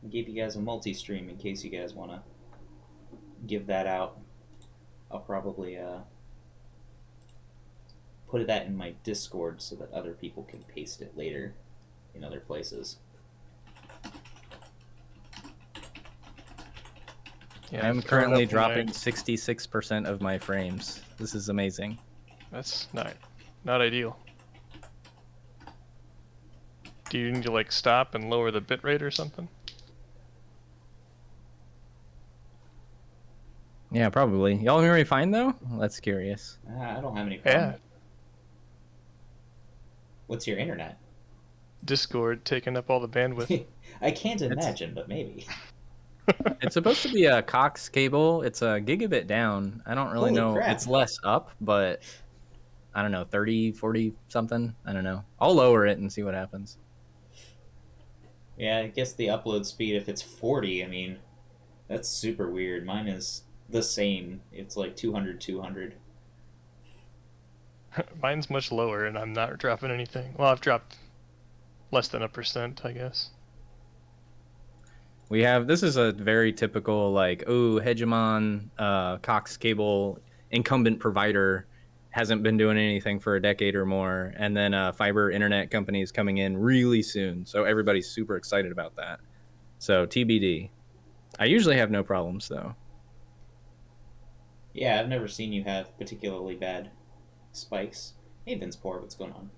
I gave you guys a multi-stream in case you guys want to give that out. I'll probably put that in my Discord so that other people can paste it later in other places. Yeah, I'm currently dropping 66% of my frames. This is amazing. That's not ideal. Do you need to like stop and lower the bitrate or something? Yeah, probably. Y'all hear me fine though? That's curious. I don't have any problem. Yeah. What's your internet? Discord taking up all the bandwidth. I can't imagine, but maybe. It's supposed to be a Cox cable. It's a gigabit down. I don't really Holy know. crap. It's less up, but I don't know, 30, 40 something. I don't know. I'll lower it and see what happens. Yeah, I guess the upload speed, if it's 40, I mean, that's super weird. Mine is the same. It's like 200, 200. Mine's much lower, and I'm not dropping anything. Well, I've dropped less than 1%, I guess. This is a very typical, like, hegemon, Cox cable, incumbent provider hasn't been doing anything for a decade or more, and then fiber internet companies coming in really soon, so everybody's super excited about that. So TBD. I usually have no problems, though. Yeah, I've never seen you have particularly bad spikes. Hey, Vinceport, what's going on?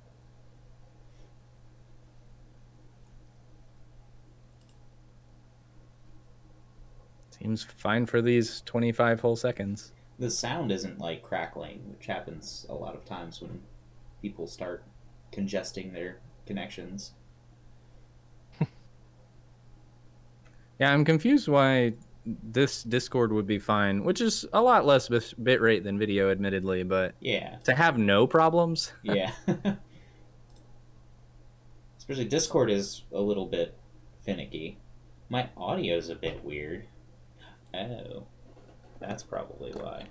Seems fine for these 25 whole seconds. The sound isn't like crackling, which happens a lot of times when people start congesting their connections. Yeah, I'm confused why this Discord would be fine, which is a lot less bitrate than video, admittedly, but yeah, to have no problems. Yeah. Especially Discord is a little bit finicky. My audio's a bit weird. Oh, that's probably why.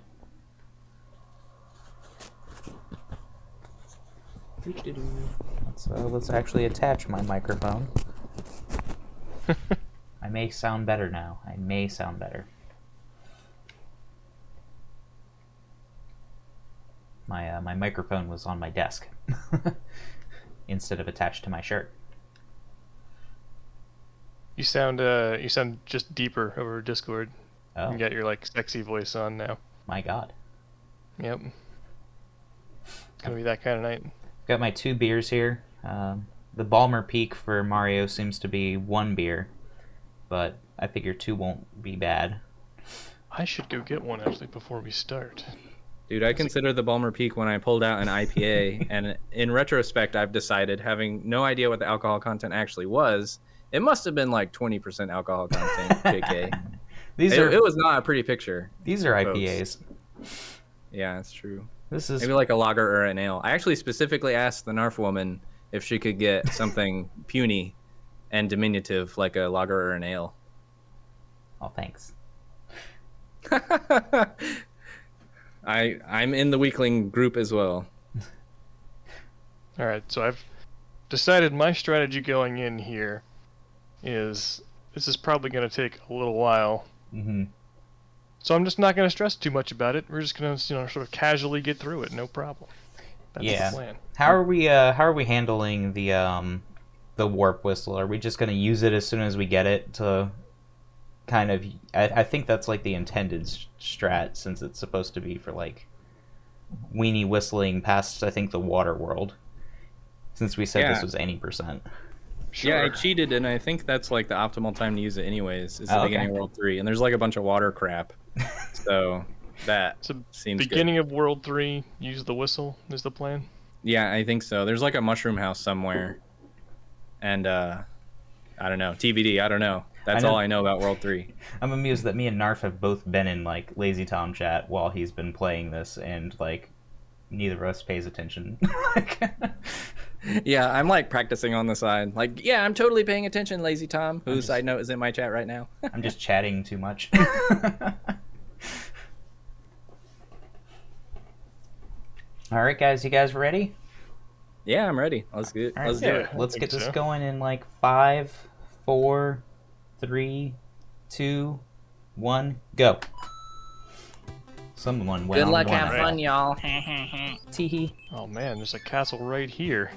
Let's actually attach my microphone. I may sound better now. I may sound better. My microphone was on my desk instead of attached to my shirt. You sound just deeper over Discord. Oh. You got your like sexy voice on now. My God. Yep. It's gonna be that kind of night. Got my 2 beers here. The Balmer Peak for Mario seems to be 1 beer, but I figure 2 won't be bad. I should go get one actually before we start. Dude, I consider the Balmer Peak when I pulled out an IPA, and in retrospect, I've decided, having no idea what the alcohol content actually was, it must have been like 20% alcohol content, JK. It was not a pretty picture. These are folks. IPAs. Yeah, it's true. This is maybe like a lager or an ale. I actually specifically asked the Narf woman if she could get something puny and diminutive like a lager or an ale. Oh, thanks. I'm in the weakling group as well. All right, so I've decided my strategy going in here is this is probably going to take a little while. Mm-hmm. So I'm just not going to stress too much about it. We're just going to, sort of casually get through it, no problem. That's the plan. How are we handling the warp whistle? Are we just going to use it as soon as we get it to kind of? I think that's like the intended strat, since it's supposed to be for like weenie whistling past, I think, the water world. Since we said this was any %. Sure. Yeah, I cheated, and I think that's like the optimal time to use it anyways. Is the beginning of World 3, and there's like a bunch of water crap. So that seems beginning good. of World 3, use the whistle is the plan? Yeah, I think so. There's like a mushroom house somewhere. And I don't know. TBD, I don't know. That's all I know about World 3. I'm amused that me and Narf have both been in like Lazy Tom chat while he's been playing this, and like neither of us pays attention. Yeah, I'm like practicing on the side. Like, yeah, I'm totally paying attention, Lazy Tom, whose side note is in my chat right now. I'm just chatting too much. All right, guys, you guys ready? Yeah, I'm ready. Let's do it. Let's do it. Let's get this going in like 5, 4, 3, 2, 1, go. Someone went Good on luck, one. have fun, y'all. Teehee. Oh man, there's a castle right here.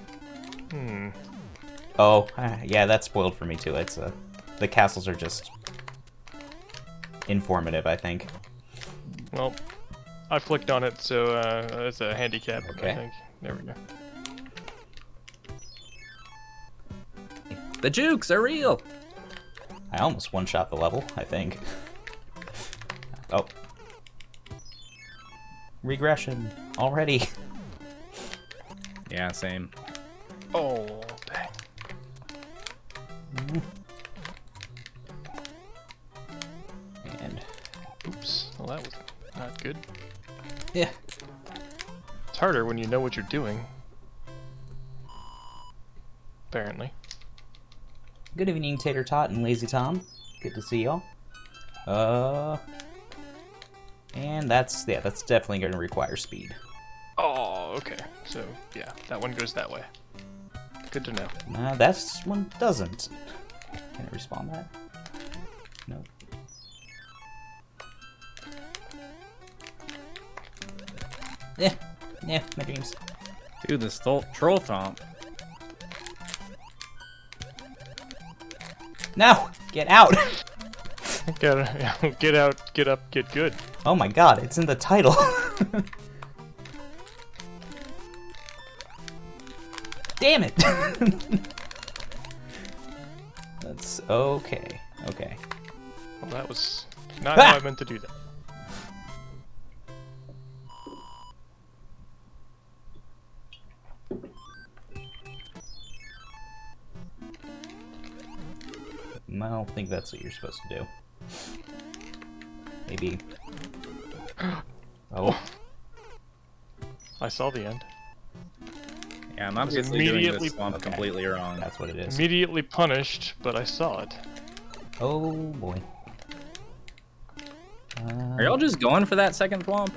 Oh, yeah, that's spoiled for me too. It's the castles are just informative, I think. Well, I flicked on it, so it's a handicap, Okay. I think. There we go. The jukes are real. I almost one-shot the level, I think. Oh. Regression already. Yeah, same. Oh, dang. And Oops. Well, that was not good. yeah. It's harder when you know what you're doing. Apparently. Good evening, Tater Tot and Lazy Tom. Good to see y'all. And that's definitely going to require speed. Oh, okay. So, yeah, that one goes that way. Good to know. This one doesn't. Can I respawn that? No. Yeah, my dreams. Dude, this troll thomp. No! Get out! Gotta get out, get up, get good. Oh my god, it's in the title. Damn it! That's okay. Okay. Well, that was not how I meant to do that. I don't think that's what you're supposed to do. Maybe. Oh. I saw the end. Yeah, I'm obviously doing immediately- this swamp completely wrong. That's what it is. Immediately punished, but I saw it. Oh boy. Are y'all just going for that second thwomp?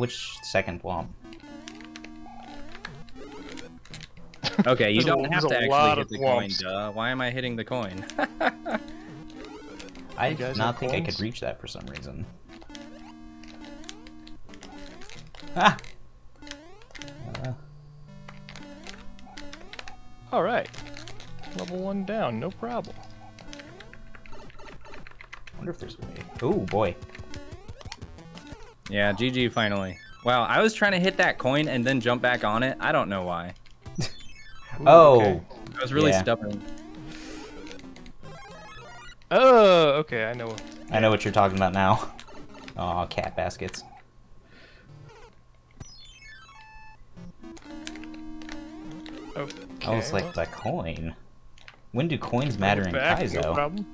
Which second womp? Okay, you There's don't have there's to a actually lot hit of the coin, thwomps. duh. Why am I hitting the coin? I You did guys not have think I coins? could reach that for some reason. Ah! Alright. Level 1 down, no problem. I wonder if there's a way. Oh boy. Yeah, GG finally. Wow, I was trying to hit that coin and then jump back on it. I don't know why. Ooh, Oh! okay. I was really Yeah. stubborn. Oh, okay, I know. I know what you're talking about now. Aw, cat baskets. Okay. Oh, it's like well, the coin. When do coins matter in back, no Kaizo? problem.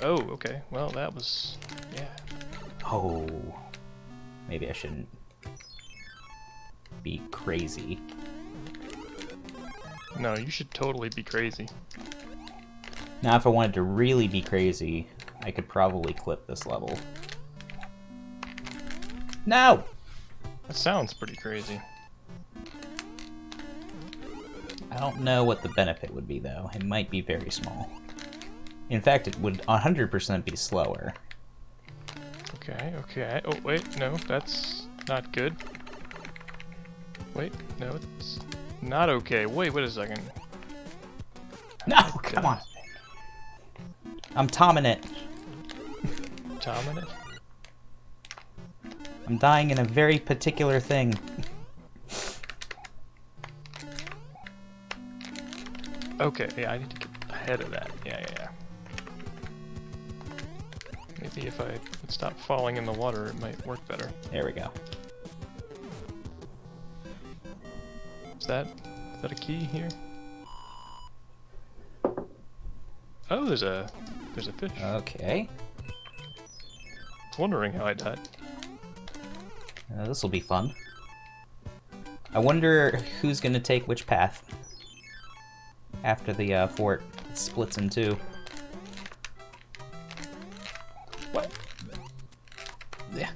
Oh, okay. Well, that was... yeah. Oh. Maybe I shouldn't be crazy. No, you should totally be crazy. Now, if I wanted to really be crazy, I could probably clip this level. No! That sounds pretty crazy. I don't know what the benefit would be, though. It might be very small. In fact, it would 100% be slower. Okay, okay. Oh, wait, no, that's not good. Wait, no, it's not okay. Wait a second. No! Come on! I'm Tomming it. Tom in it? I'm dying in a very particular thing. Okay, yeah, I need to get ahead of that. Yeah. Maybe if I would stop falling in the water, it might work better. There we go. Is that a key here? Oh, there's a fish. Okay. I was wondering how I died. This will be fun. I wonder who's gonna take which path after the fort splits in two. What? Yeah.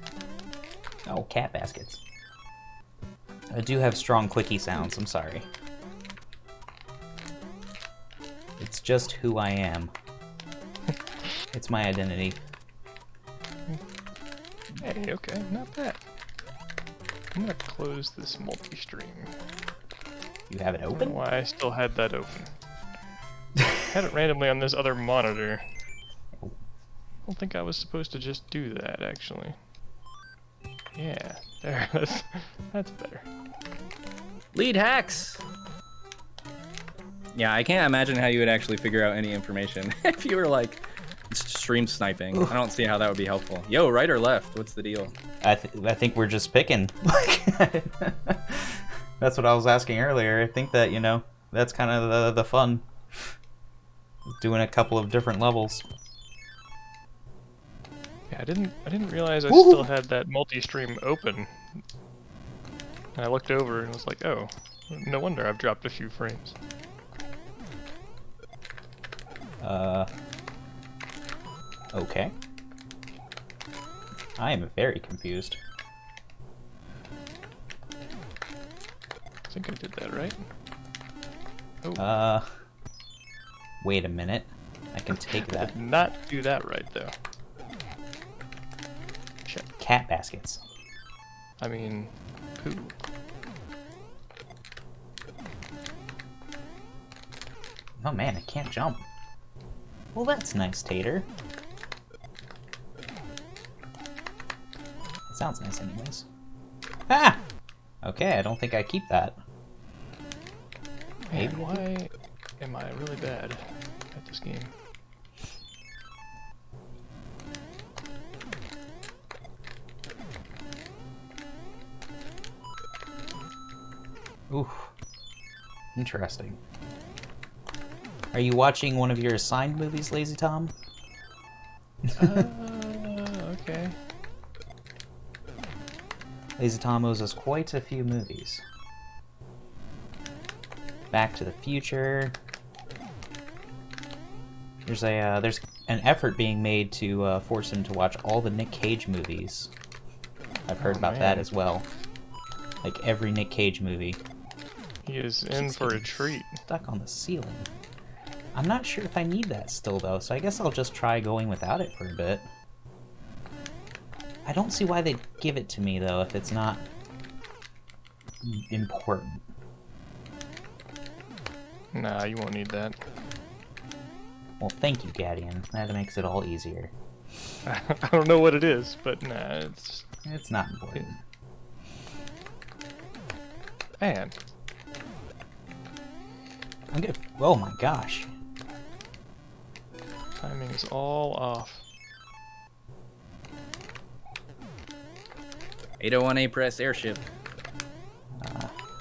Oh, cat baskets. I do have strong clicky sounds, I'm sorry. It's just who I am. It's my identity. Hey, okay, not bad. I'm gonna close this multi-stream. You have it I don't open? know why I still had that open. I had it randomly on this other monitor. I don't think I was supposed to just do that, actually. Yeah, there. That's better. Lead hacks! Yeah, I can't imagine how you would actually figure out any information if you were like stream sniping. I don't see how that would be helpful. Yo, right or left? What's the deal? I think we're just picking. That's what I was asking earlier. I think that, you know, that's kind of the fun. Doing a couple of different levels. Yeah, I didn't realize I Woo-hoo! still had that multi-stream open. And I looked over and was like, oh, no wonder I've dropped a few frames. Okay. I am very confused. I think I did that right. Oh, Wait a minute. I can take I that. did not do that right, though. Cat baskets. I mean, poo. Oh man, I can't jump. Well, that's nice, Tater. It sounds nice anyways. Ah! Okay, I don't think I keep that. Man, Maybe. why am I really bad at this game? Oof. Interesting. Are you watching one of your assigned movies, Lazy Tom? Okay. Lazy Tom owes us quite a few movies. Back to the Future. There's an effort being made to force him to watch all the Nick Cage movies. I've heard about that man. as well. Like every Nick Cage movie. He is in Keeps for a getting treat. Stuck on the ceiling. I'm not sure if I need that still though, so I guess I'll just try going without it for a bit. I don't see why they'd give it to me though if it's not important. Nah, you won't need that. Well, thank you, Gadien. That makes it all easier. I don't know what it is, but nah, it's... It's not important. Man. I'm gonna... Oh my gosh. Timing is all off. 801A press airship.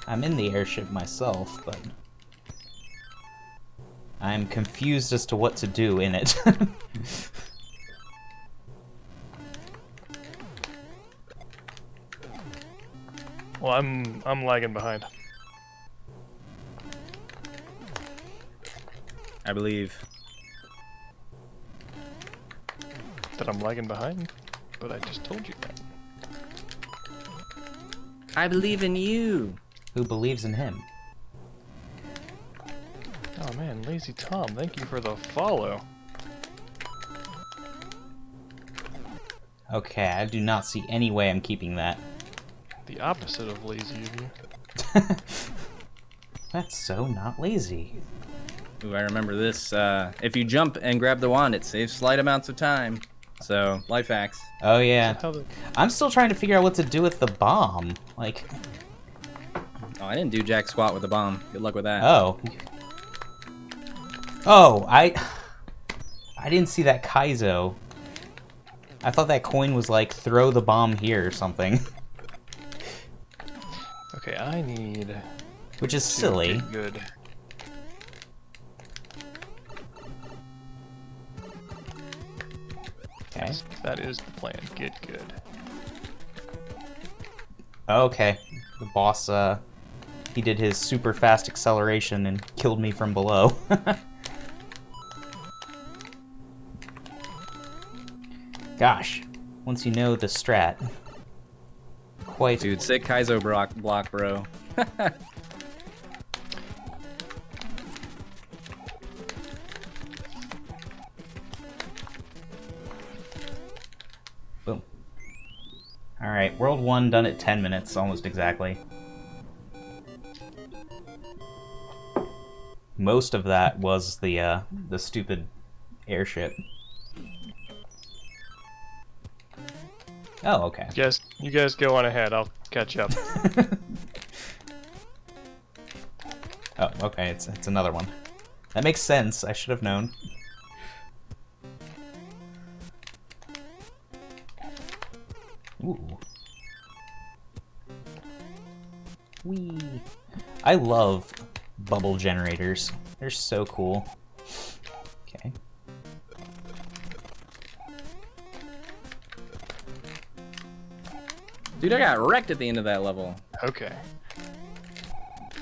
I'm in the airship myself, but... I'm confused as to what to do in it. Well, I'm lagging behind. I believe. That I'm lagging behind? But I just told you that. I believe in you. Who believes in him? Oh man, Lazy Tom, thank you for the follow. Okay, I do not see any way I'm keeping that. The opposite of lazy of you. That's so not lazy. Ooh, I remember this. If you jump and grab the wand, it saves slight amounts of time. So, life hacks. Oh yeah. How the... I'm still trying to figure out what to do with the bomb. Like, Oh, I didn't do jack squat with the bomb. Good luck with that. oh. Oh, I didn't see that Kaizo. I thought that coin was like, throw the bomb here or something. Okay, I need... Which is to silly. get good. Okay. That is the plan. Get good. Okay. The boss, he did his super fast acceleration and killed me from below. Gosh, once you know the strat. Quite. Dude, sick Kaizo block, bro. Boom. Alright, World 1 done at 10 minutes, almost exactly. Most of that was the stupid airship. Oh, okay. You guys go on ahead. I'll catch up. Oh, okay, it's another one. That makes sense. I should have known. Ooh. Whee! I love bubble generators. They're so cool. Okay. Dude, I got wrecked at the end of that level. Okay.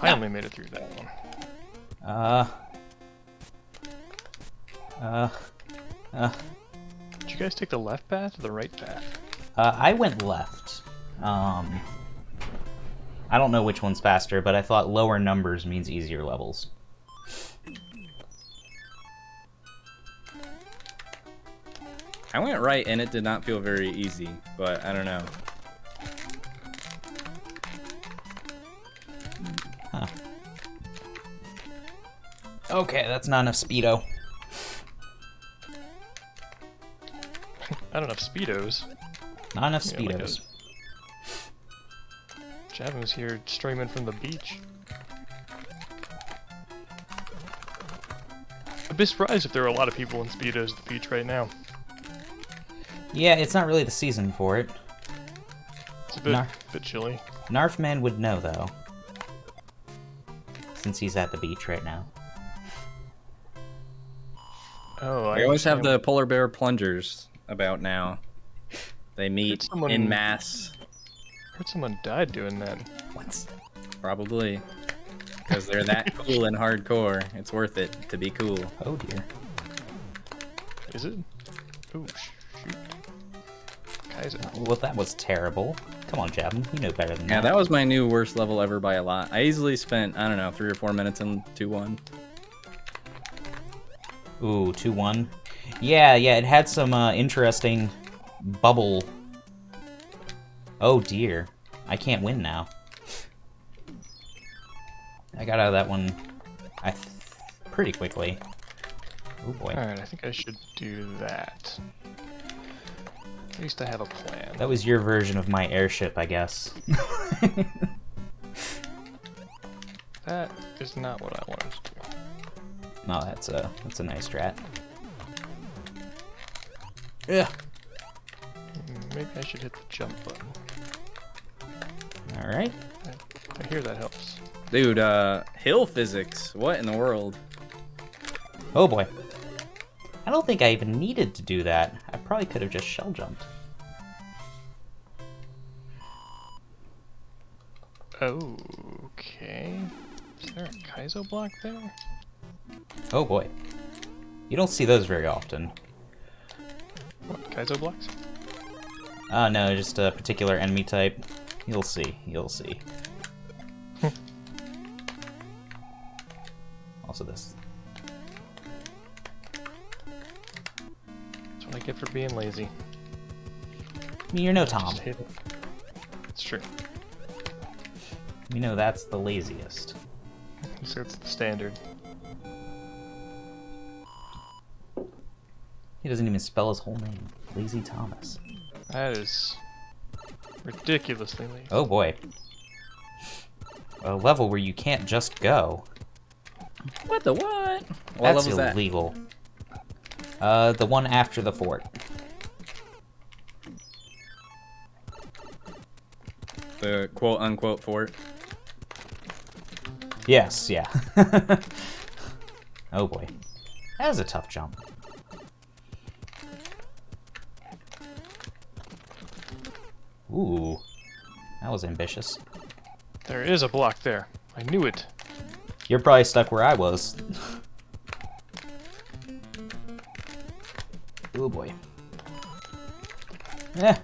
I only made it through that one. Did you guys take the left path or the right path? I went left. I don't know which one's faster, but I thought lower numbers means easier levels. I went right and it did not feel very easy, but I don't know. Huh. Okay, that's not enough speedo. Not enough speedos. Not enough Yeah, like speedos. Javin was here streaming from the beach. I'd be surprised if there are a lot of people in speedos at the beach right now. Yeah, it's not really the season for it. It's a bit chilly. Narfman would know, though. Since he's at the beach right now. Oh, I always have the polar bear plungers about now. They meet in mass. I heard someone died doing that. What? Probably. Because they're that cool and hardcore. It's worth it to be cool. Oh dear. Is it? Oh, shoot. Kaiser. Well, that was terrible. Come on, Javin. You know better than that. Yeah, that was my new worst level ever by a lot. I easily spent, I don't know, 3 or 4 minutes in 2-1. Ooh, 2-1. Yeah, it had some interesting bubble. Oh dear. I can't win now. I got out of that one pretty quickly. Oh boy. Alright, I think I should do that. At least I have a plan. That was your version of my airship, I guess. That is not what I wanted to do. No, that's a nice strat. Yeah. Maybe I should hit the jump button. All right. I hear that helps. Dude, hill physics. What in the world? Oh boy. I don't think I even needed to do that. I probably could have just shell jumped. Okay. Is there a Kaizo block there? Oh boy. You don't see those very often. What, Kaizo blocks? No, just a particular enemy type. You'll see. You'll see. Also this. That's what I get for being lazy. I mean, you're no Tom. Just hit it. It's true. You know that's the laziest. So it's the standard. He doesn't even spell his whole name. Lazy Thomas. That is ridiculously lazy. Oh boy. A level where you can't just go. What the what? What That's level's that? illegal. The one after the fort. The quote-unquote fort. Yes, yeah. Oh boy. That was a tough jump. Ooh. That was ambitious. There is a block there. I knew it. You're probably stuck where I was. Oh boy. Eh.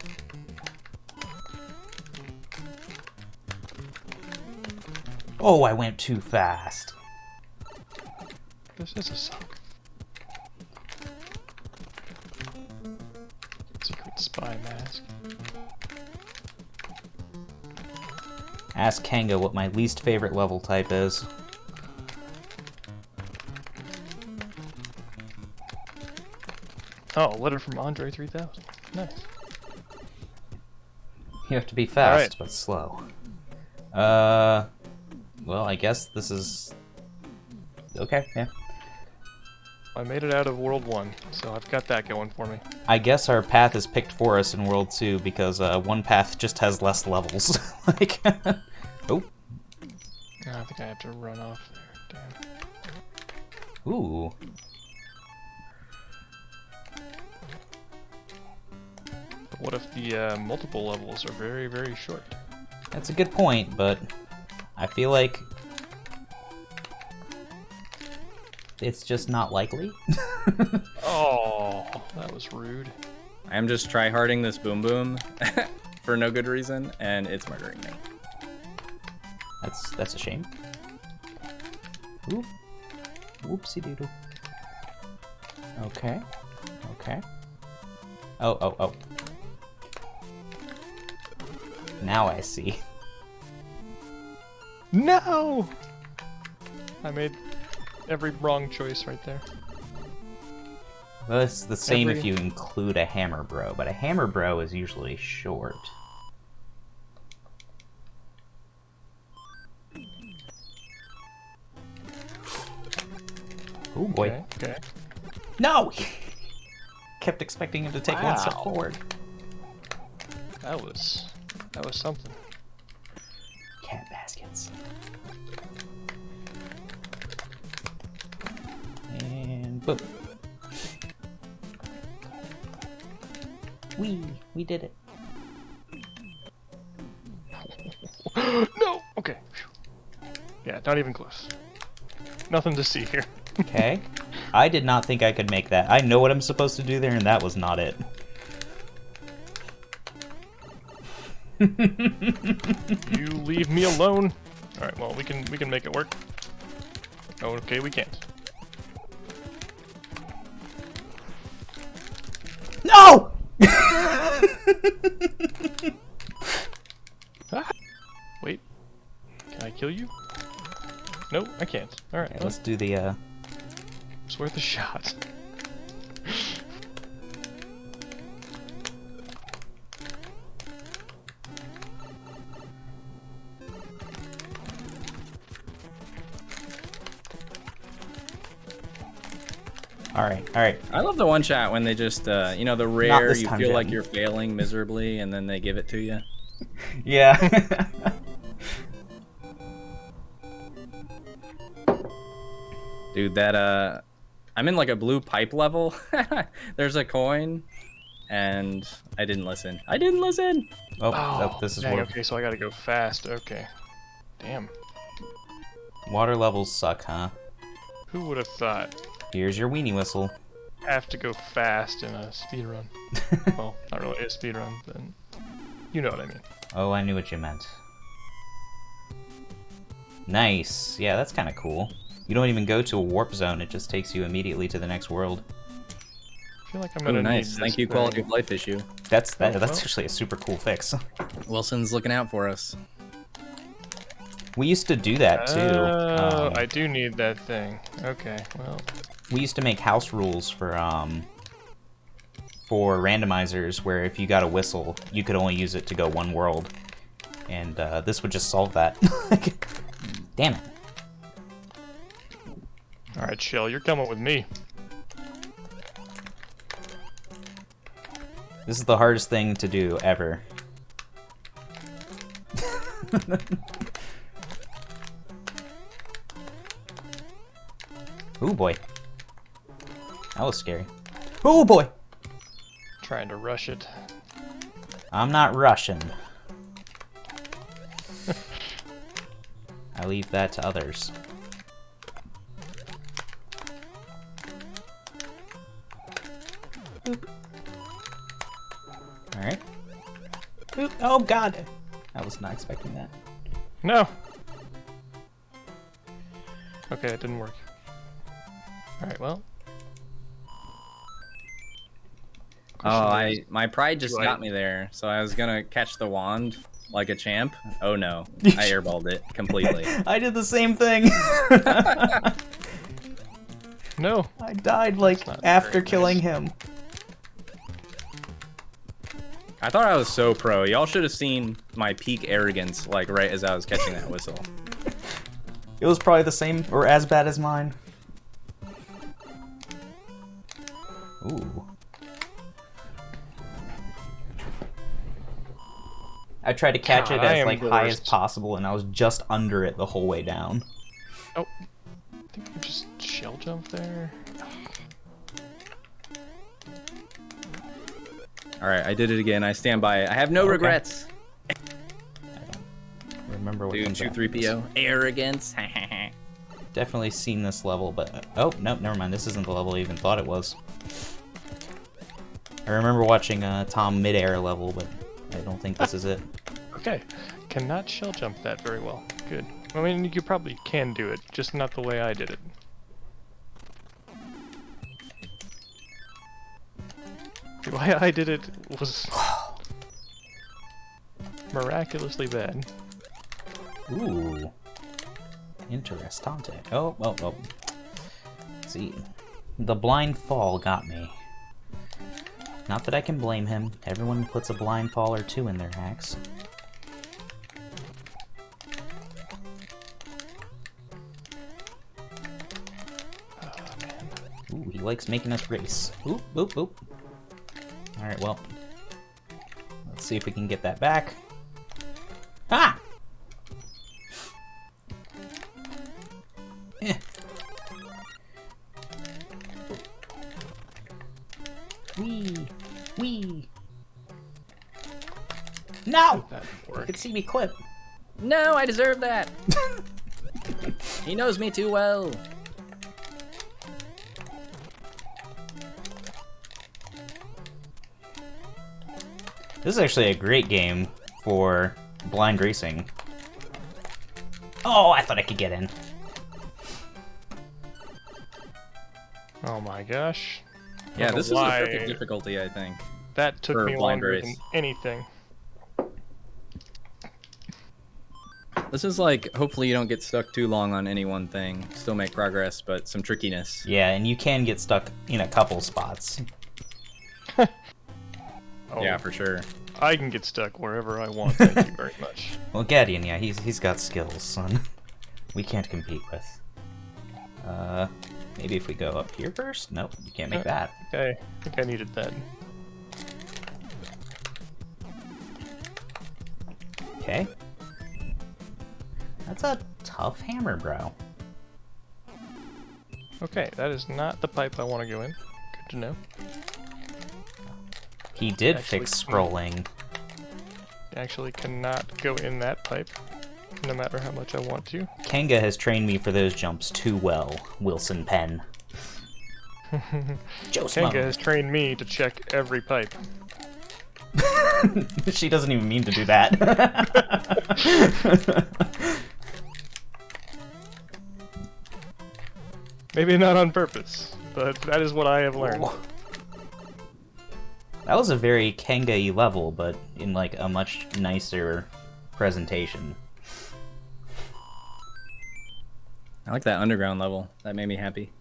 Oh, I went too fast. This is a suck. Secret Spy mask. Ask Kanga what my least favorite level type is. Oh, a letter from Andre 3000. Nice. You have to be fast, Alright. but slow. Well, I guess this is... Okay, yeah. I made it out of World 1, so I've got that going for me. I guess our path is picked for us in World 2 because one path just has less levels. Like, oh. I think I have to run off there. Damn. Ooh. But what if the multiple levels are very, very short? That's a good point, but I feel like it's just not likely. Oh, that was rude. I'm just tryharding this boom boom for no good reason, and it's murdering me. That's a shame. Oop. Whoopsie doodle. Okay. Okay. Oh. Now I see. No! I made every wrong choice right there. Well, it's the same if you include a hammer bro, but a hammer bro is usually short. Oh boy. Okay. No! Kept expecting him to take one step Wow. forward. That was something. Cat baskets. And boom. We did it. No! Okay. Yeah, not even close. Nothing to see here. Okay. I did not think I could make that. I know what I'm supposed to do there, and that was not it. You leave me alone. All right. Well, we can make it work. Oh, okay, we can't. No! Ah! Wait. Can I kill you? No, I can't. All right. Okay, Well, let's do the it's worth a shot. All right. I love the one shot when they just, you know, the rare this you time, feel like Jen. you're failing miserably, and then they give it to you. Yeah. Dude, that I'm in like a blue pipe level. There's a coin, and I didn't listen. Oh, this is dang, where okay, so I gotta go fast. Okay. Damn. water levels suck, huh? Who would have thought? Here's your weenie whistle. Have to go fast in a speed run. Well, not really a speed run, but you know what I mean. Oh, I knew what you meant. Nice. Yeah, that's kind of cool. You don't even go to a warp zone, it just takes you immediately to the next world. I feel like I'm Oh, gonna need nice. this Thank you, thing. quality of life issue. That's well. actually a super cool fix. Wilson's looking out for us. We used to do that too. Oh, I do need that thing. Okay, well. We used to make house rules for randomizers where if you got a whistle, you could only use it to go one world. And this would just solve that. Damn it. Alright, Shell, you're coming with me. This is the hardest thing to do ever. Ooh boy. That was scary. Ooh boy! Trying to rush it. I'm not Russian. I leave that to others. Boop. Alright. Boop. Oh god! I was not expecting that. No! Okay, it didn't work. Alright, well. Question is, my pride just do I- got me there. So I was gonna catch the wand like a champ. Oh no, I airballed it completely. I did the same thing. No. I died like not after very killing nice. him. I thought I was so pro. Y'all should have seen my peak arrogance, like right as I was catching that whistle. It was probably the same or as bad as mine. Ooh. I tried to catch God, it I as am like the high as worst. possible, and I was just under it the whole way down. Oh, I think we just shell jump there. All right, I did it again. I stand by it. I have no Okay. regrets. I don't remember what Dude, comes after this. 2-3PO. Arrogance. Definitely seen this level, but oh no, never mind. This isn't the level I even thought it was. I remember watching Tom midair level, but I don't think this is it. Okay, cannot shell jump that very well. Good. I mean, you probably can do it, just not the way I did it. The way I did it was miraculously bad. Ooh, interessante. Oh, oh, oh. See, the blind fall got me. Not that I can blame him. Everyone puts a blind fall or two in their hacks. Ooh, he likes making us race. Oop, oop, oop. Alright, well. Let's see if we can get that back. Ah! Eh. Wee! Wee! No! That You work. can see me clip. No, I deserve that. He knows me too well. This is actually a great game for blind racing. Oh, I thought I could get in. Oh my gosh. Yeah, Don't know this is the why perfect difficulty, I think. that took for me blind longer race. than anything. This is like, hopefully you don't get stuck too long on any one thing. Still make progress, but some trickiness. Yeah, and you can get stuck in a couple spots. Oh, Yeah, for sure. I can get stuck wherever I want, thank you very much. Well, Gadien, yeah, he's got skills, son. We can't compete with. Maybe if we go up here first? Nope, you can't make that. Okay, I think I needed that. Okay. That's a tough hammer, bro. Okay, that is not the pipe I want to go in. Good to know. He did Actually, fix scrolling. Actually cannot go in that pipe, no matter how much I want to. Kenga has trained me for those jumps too well, Wilson Penn. Joe Kenga Smo. has trained me to check every pipe. She doesn't even mean to do that. Maybe not on purpose, but that is what I have learned. That was a very Kenga-y level, but in like a much nicer presentation. I like that underground level. That made me happy.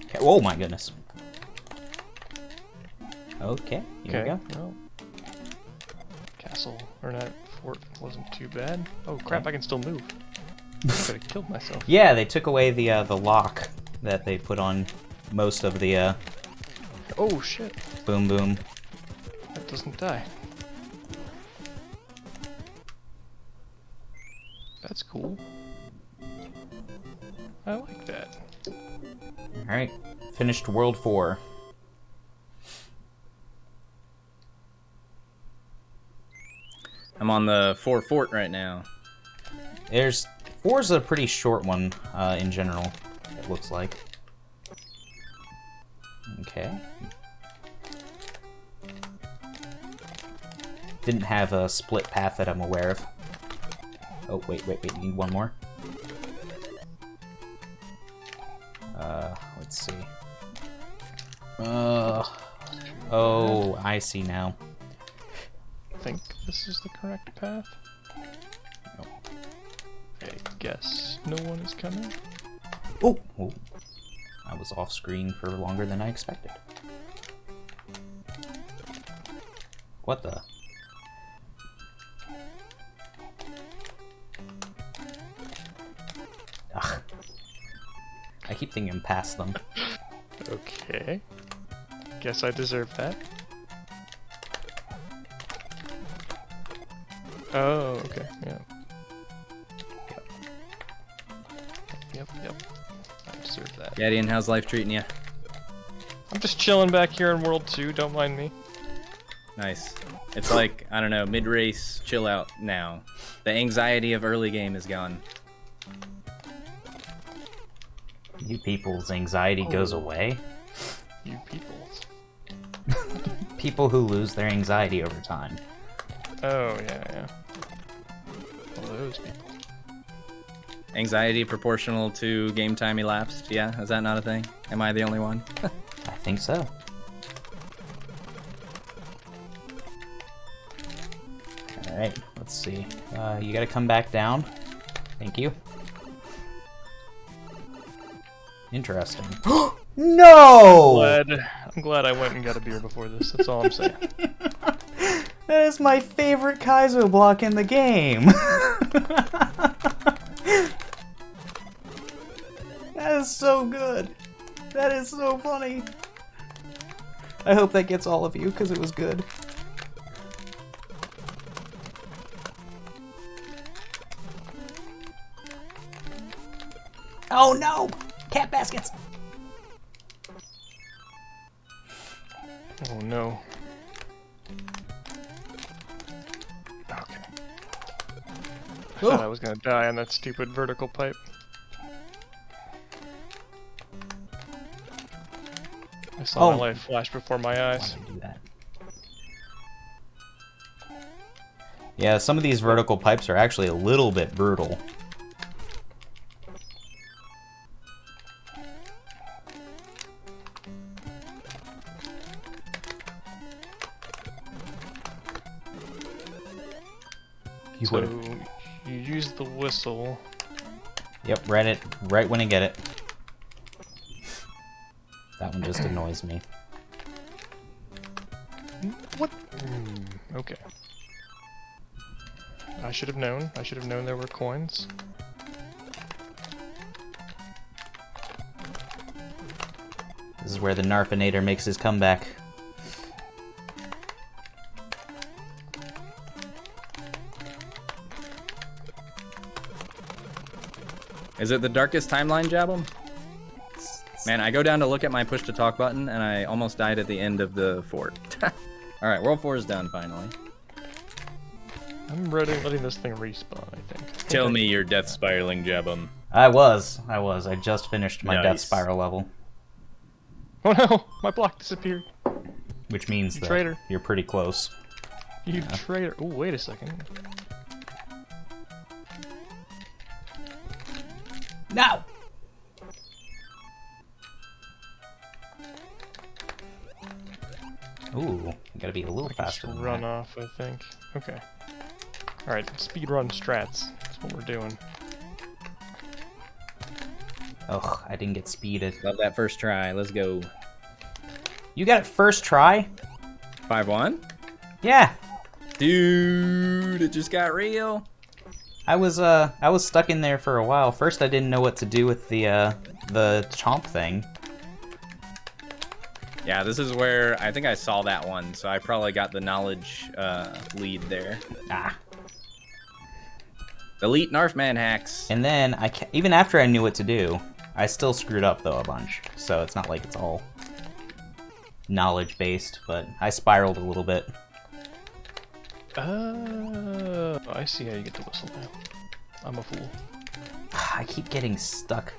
Okay. Oh my goodness. Okay, here we go. Well, castle, or not, fort wasn't too bad. Oh crap, I can still move. I could have killed myself. Yeah, they took away the lock that they put on most of the Oh shit, boom boom. that doesn't die. That's cool. I like that. Alright, finished World 4. I'm on the 4 fort right now. There's 4's a pretty short one in general, it looks like. Okay. Didn't have a split path that I'm aware of. Oh, wait, need one more. Let's see. Oh, I see now. I think this is the correct path. Nope. I guess no one is coming. Oh! Oh. I was off screen for longer than I expected. What the? Ugh. I keep thinking I'm past them. Okay. Guess I deserve that. Oh, okay, yeah. Yep. I deserve that. Gadien, how's life treating you? I'm just chilling back here in World 2, don't mind me. Nice. It's like, I don't know, mid-race, chill out now. The anxiety of early game is gone. You people's anxiety goes away. You peoples. People who lose their anxiety over time. Oh, yeah. All those people. Anxiety proportional to game time elapsed? Yeah, is that not a thing? Am I the only one? I think so. Alright, let's see. You gotta come back down. Thank you. Interesting. No! I'm glad I went and got a beer before this. That's all I'm saying. That is my favorite Kaizo block in the game. That is so good. That is so funny. I hope that gets all of you, because it was good. Oh no! Cat baskets! Oh no. Okay. I thought I was gonna die on that stupid vertical pipe. I saw my life flash before my eyes. Why did I do that? Yeah, some of these vertical pipes are actually a little bit brutal. So you use the whistle. Yep, right when I get it. That one just annoys me. What? Okay. I should have known. I should have known there were coins. This is where the Narfmanator makes his comeback. Is it the darkest timeline, Jabum? Man, I go down to look at my push to talk button and I almost died at the end of the fort. Alright, World 4 is done finally. I'm letting this thing respawn, I think. Tell me you're death spiraling, Jabum. I was. I just finished my Nice. death spiral level. Oh no! My block disappeared. Which means You that traitor. you're pretty close. You traitor. Oh, wait a second. No! Ooh, you gotta be a little faster than Run that. off, I think. Okay. Alright, speedrun strats. That's what we're doing. Ugh, I didn't get speeded. Love that first try. Let's go. You got it first try? 5-1? Yeah. Dude, it just got real. I was stuck in there for a while. First I didn't know what to do with the chomp thing. Yeah, this is where I think I saw that one, so I probably got the knowledge lead there. Ah. Elite Narfman hacks. And then even after I knew what to do, I still screwed up though a bunch. So it's not like it's all knowledge based, but I spiraled a little bit. Oh, I see how you get the whistle now. I'm a fool. I keep getting stuck.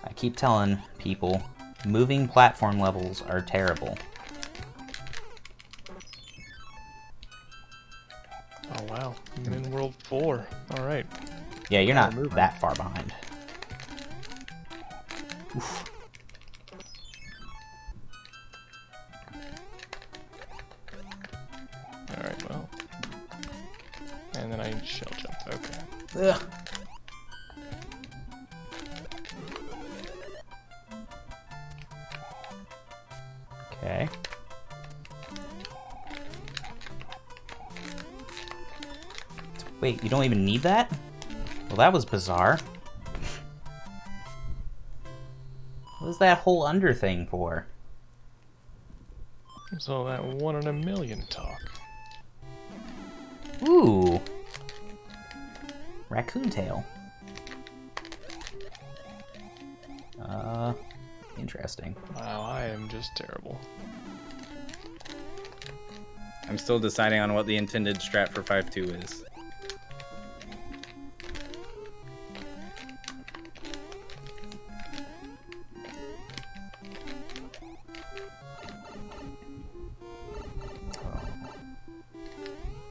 I keep telling people, moving platform levels are terrible. Oh wow, I'm in World 4. Alright. Yeah, you're Oh, not moving. that far behind. Oof. Alright, well. And then I shell jump. Okay. Ugh. Okay. Wait, you don't even need that? Well, that was bizarre. What was that whole under thing for? What's all that 1 in a million talk? Ooh. Raccoon tail. Interesting. Wow, I am just terrible. I'm still deciding on what the intended strat for 5-2 is.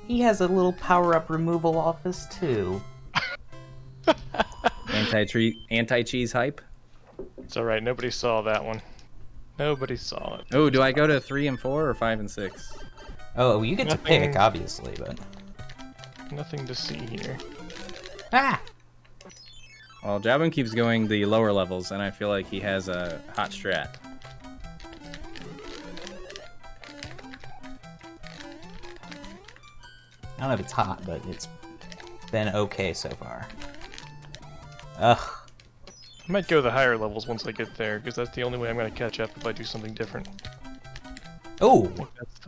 He has a little power-up removal office, too. Anti-cheese hype? It's alright, nobody saw that one. Nobody saw it. Oh, do I go to 3 and 4 or 5 and 6? Oh, you get to Nothing. pick, obviously, but... Nothing to see here. Ah! Well, Jabin keeps going the lower levels, and I feel like he has a hot strat. I don't know if it's hot, but it's been okay so far. Ugh. I might go the higher levels once I get there, because that's the only way I'm going to catch up if I do something different. Oh! I think that's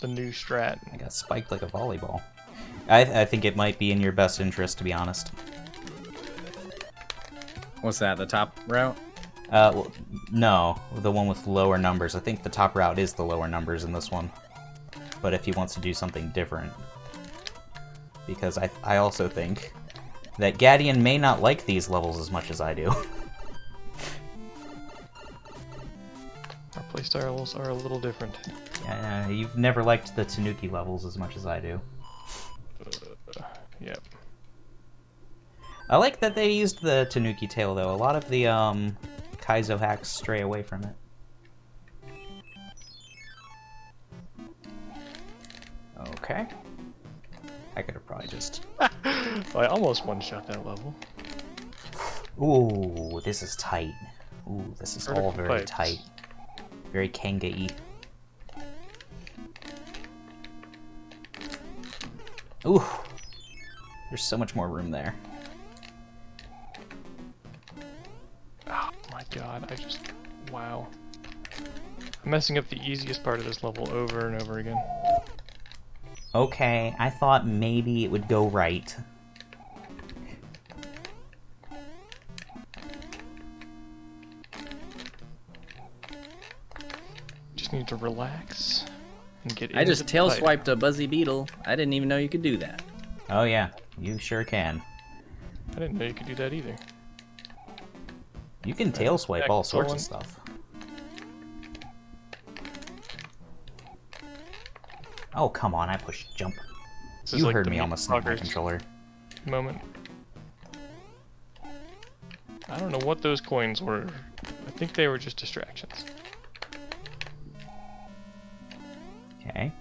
the new strat. I got spiked like a volleyball. I think it might be in your best interest, to be honest. What's that, the top route? Well, no, the one with lower numbers. I think the top route is the lower numbers in this one. But if he wants to do something different. Because I also think that Gadien may not like these levels as much as I do. Our playstyles are a little different. Yeah, you've never liked the Tanuki levels as much as I do. Yep. I like that they used the Tanuki tail, though. A lot of the Kaizo hacks stray away from it. Okay. I could have probably just... I almost one-shot that level. Ooh, this is tight. Ooh, this is all Vertical very pipes. tight. Very Kanga-y. Ooh. There's so much more room there. Oh my god, wow. I'm messing up the easiest part of this level over and over again. Okay, I thought maybe it would go right. Just need to relax and get I just into the tail fight. swiped a Buzzy Beetle. I didn't even know you could do that. Oh yeah, you sure can. I didn't know you could do that either. You can tail swipe all sorts of Excellent. stuff. Oh, come on, I pushed jump. This is You like heard the me meat almost snap my loggers controller. moment. I don't know what those coins were. I think they were just distractions. Okay.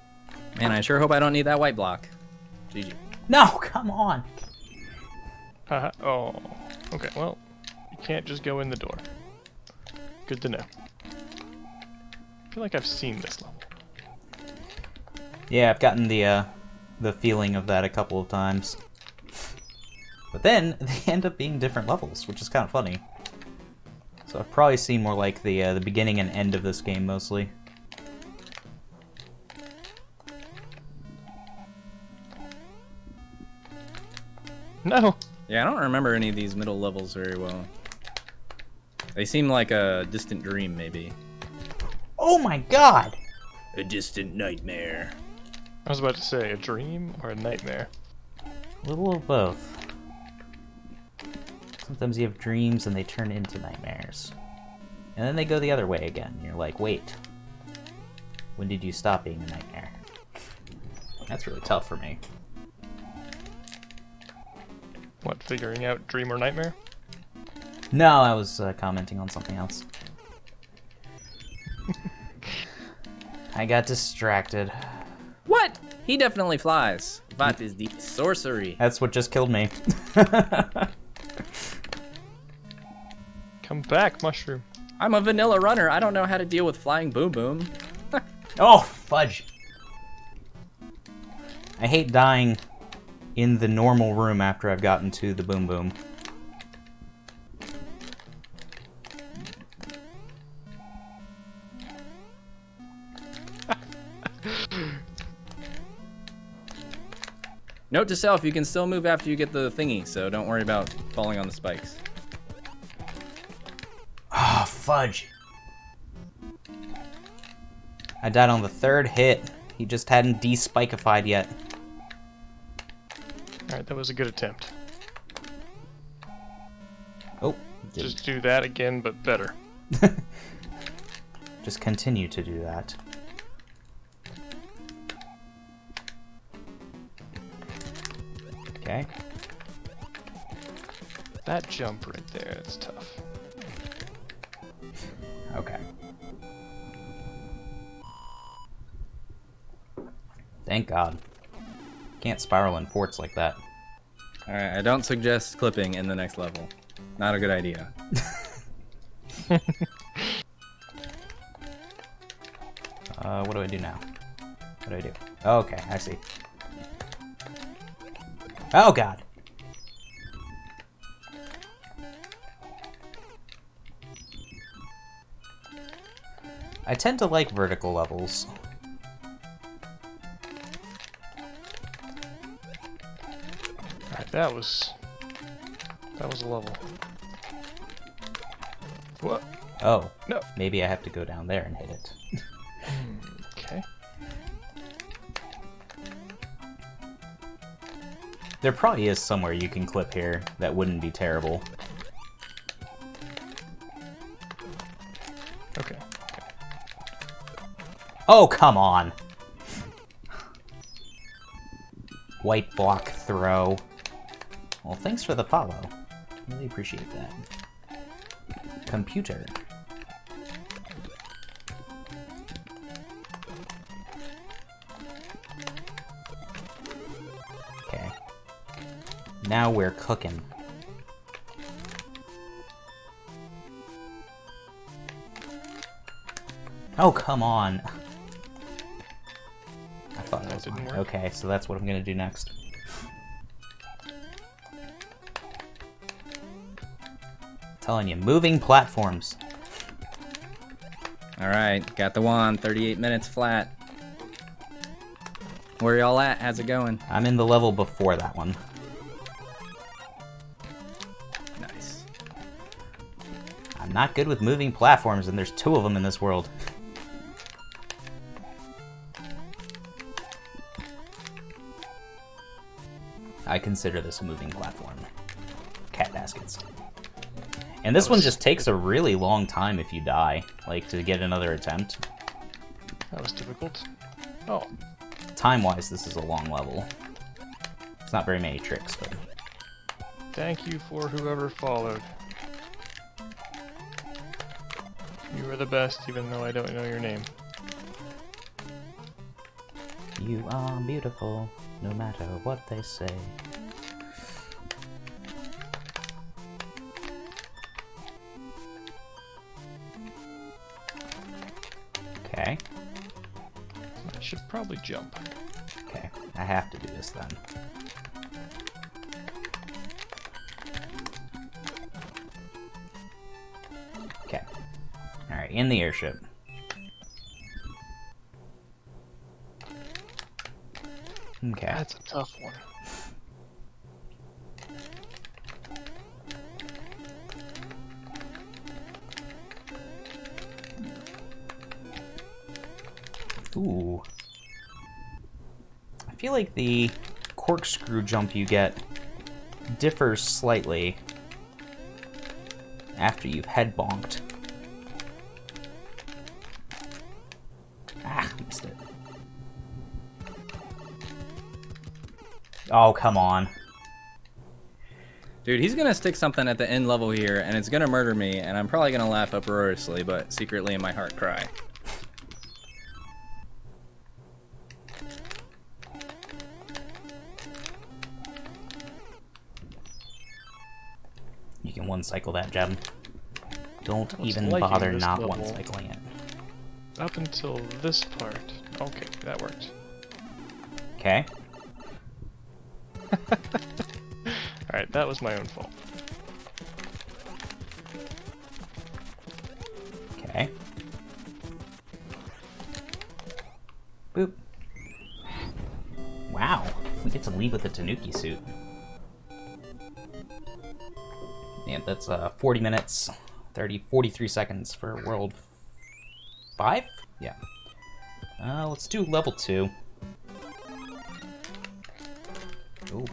Man, I sure hope I don't need that white block. GG. No, come on! Haha. Oh. Okay, well, you can't just go in the door. Good to know. I feel like I've seen this level. Yeah, I've gotten the feeling of that a couple of times. But then, they end up being different levels, which is kind of funny. So I've probably seen more like the beginning and end of this game, mostly. No! Yeah, I don't remember any of these middle levels very well. They seem like a distant dream, maybe. Oh my god! A distant nightmare. I was about to say, a dream or a nightmare? A little of both. Sometimes you have dreams and they turn into nightmares. And then they go the other way again. You're like, wait. When did you stop being a nightmare? That's really tough for me. What, figuring out dream or nightmare? No, I was commenting on something else. I got distracted. What? He definitely flies. What is the sorcery? That's what just killed me. Come back, mushroom. I'm a vanilla runner. I don't know how to deal with flying boom boom. Oh, fudge. I hate dying in the normal room after I've gotten to the boom boom. Note to self, you can still move after you get the thingy, so don't worry about falling on the spikes. Ah, oh, fudge. I died on the third hit. He just hadn't de-spikeified yet. Alright, that was a good attempt. Oh. Just do that again, but better. Just continue to do that. Okay. That jump right there, that's tough. Okay. Thank God. Can't spiral in forts like that. Alright, I don't suggest clipping in the next level. Not a good idea. What do I do now? What do I do? Oh, okay, I see. Oh, God. I tend to like vertical levels. Alright, that was a level. What? Oh. No. Maybe I have to go down there and hit it. Okay. There probably is somewhere you can clip here that wouldn't be terrible. Okay. Oh, come on! White block throw. Well, thanks for the follow. Really appreciate that. Computer. Okay. Now we're cooking. Oh, come on. I thought that was didn't mine. work. Okay, so that's what I'm gonna do next. Telling you, moving platforms. Alright, got the wand, 38 minutes flat. Where y'all at? How's it going? I'm in the level before that one. Nice. I'm not good with moving platforms, and there's 2 of them in this world. I consider this a moving platform. Cat baskets. And this one just takes a really long time if you die, like, to get another attempt. That was difficult. Oh. Time-wise, this is a long level. It's not very many tricks, but... Thank you for whoever followed. You are the best, even though I don't know your name. You are beautiful, no matter what they say. Okay. I should probably jump. Okay, I have to do this then. Okay. Alright, in the airship. Okay. That's a tough one. Ooh. I feel like the corkscrew jump you get differs slightly after you've head bonked. Ah, missed it. Oh, come on. Dude, he's gonna stick something at the end level here, and it's gonna murder me, and I'm probably gonna laugh uproariously, but secretly in my heart cry. You can one-cycle that gem. Don't I was even liking bother this not level. one-cycling it. Up until this part. Okay, that worked. Okay. Alright, that was my own fault. Okay. Boop. Wow, we get to leave with the Tanuki suit. Yeah, that's 40 minutes, 43 seconds for World 5? Yeah. Let's do level 2. Ooh.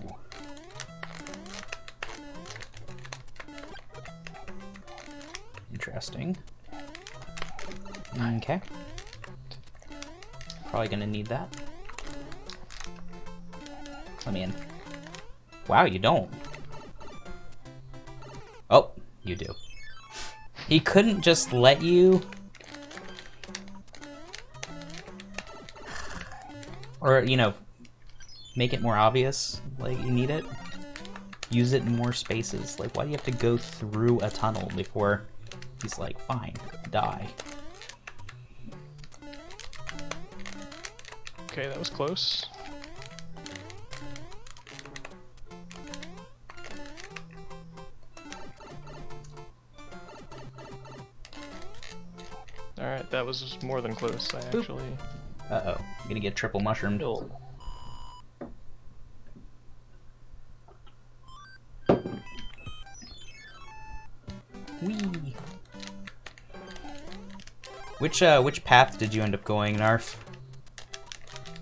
Interesting. Okay. Probably gonna need that. Let me in. Wow, you don't. Oh, you do. He couldn't just let you... Or, you know, make it more obvious, like, you need it. Use it in more spaces. Like, why do you have to go through a tunnel before he's like, fine, die? Okay, that was close. Alright, that was more than close. I Boop. actually... Uh-oh, I'm gonna get triple mushroomed. Whee! Which path did you end up going, Narf?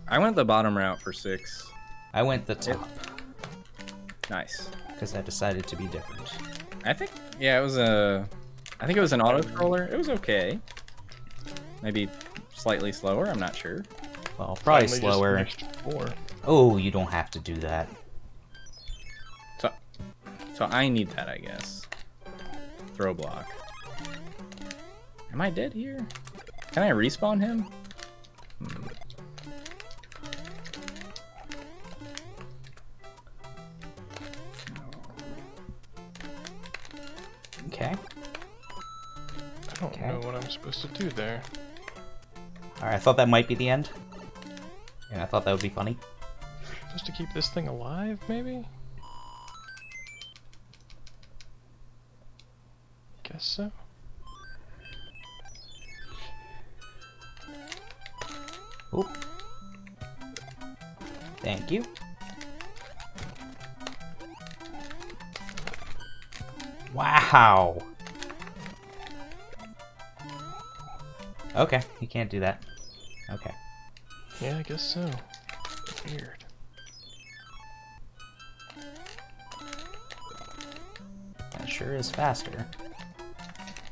I went the bottom route for 6. I went the top, Nice. because I decided to be different. I think, yeah, it was a... I think it was an auto-scroller. It was okay. Maybe slightly slower, I'm not sure. Well, probably Finally just slower. finished 4. Oh, you don't have to do that. So I need that, I guess. Throw block. Am I dead here? Can I respawn him? Okay. I don't know what I'm supposed to do there. Alright, I thought that might be the end. And I thought that would be funny. Just to keep this thing alive, maybe? Guess so. Oop. Thank you. Wow. Okay, you can't do that. Okay. Yeah, I guess so. Weird. That sure is faster.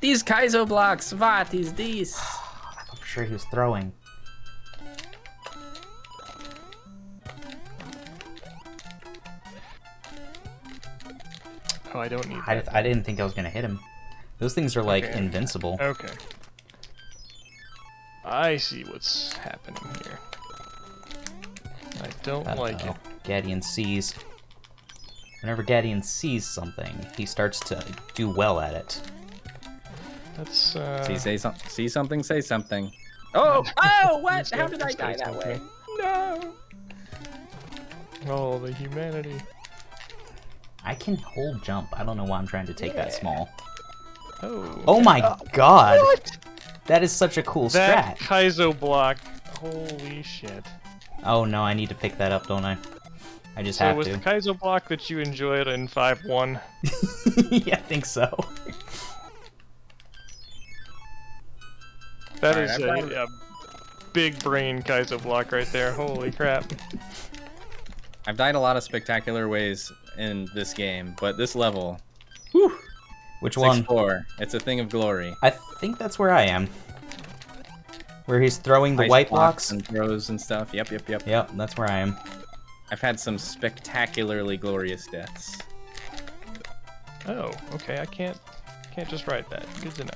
These Kaizo blocks, what is this? I thought for sure he was throwing. Oh, I don't need I that. didn't think I was gonna hit him. Those things are like Okay. invincible. Okay. I see what's happening here. I don't like it. Gadien sees. Whenever Gadien sees something, he starts to do well at it. That's, See something, say something. Oh! Oh, what? He's How got did to I say die that way? something. No! Oh, the humanity. I can hold jump. I don't know why I'm trying to take that small. Oh. Oh my god! That is such a cool That strat. Kaizo block. Holy shit. Oh no, I need to pick that up, don't I? I just So have was to. the Kaizo block that you enjoyed in 5-1? Yeah, I think so. That Alright, is I've got a big brain Kaizo block right there. Holy crap. I've died a lot of spectacular ways in this game, but this level, whew, Which one? 6-4, it's a thing of glory. I think that's where I am. Where he's throwing the Ice white blocks? and throws and stuff. Yep. Yep, that's where I am. I've had some spectacularly glorious deaths. Oh, okay. I can't just write that. Good to know.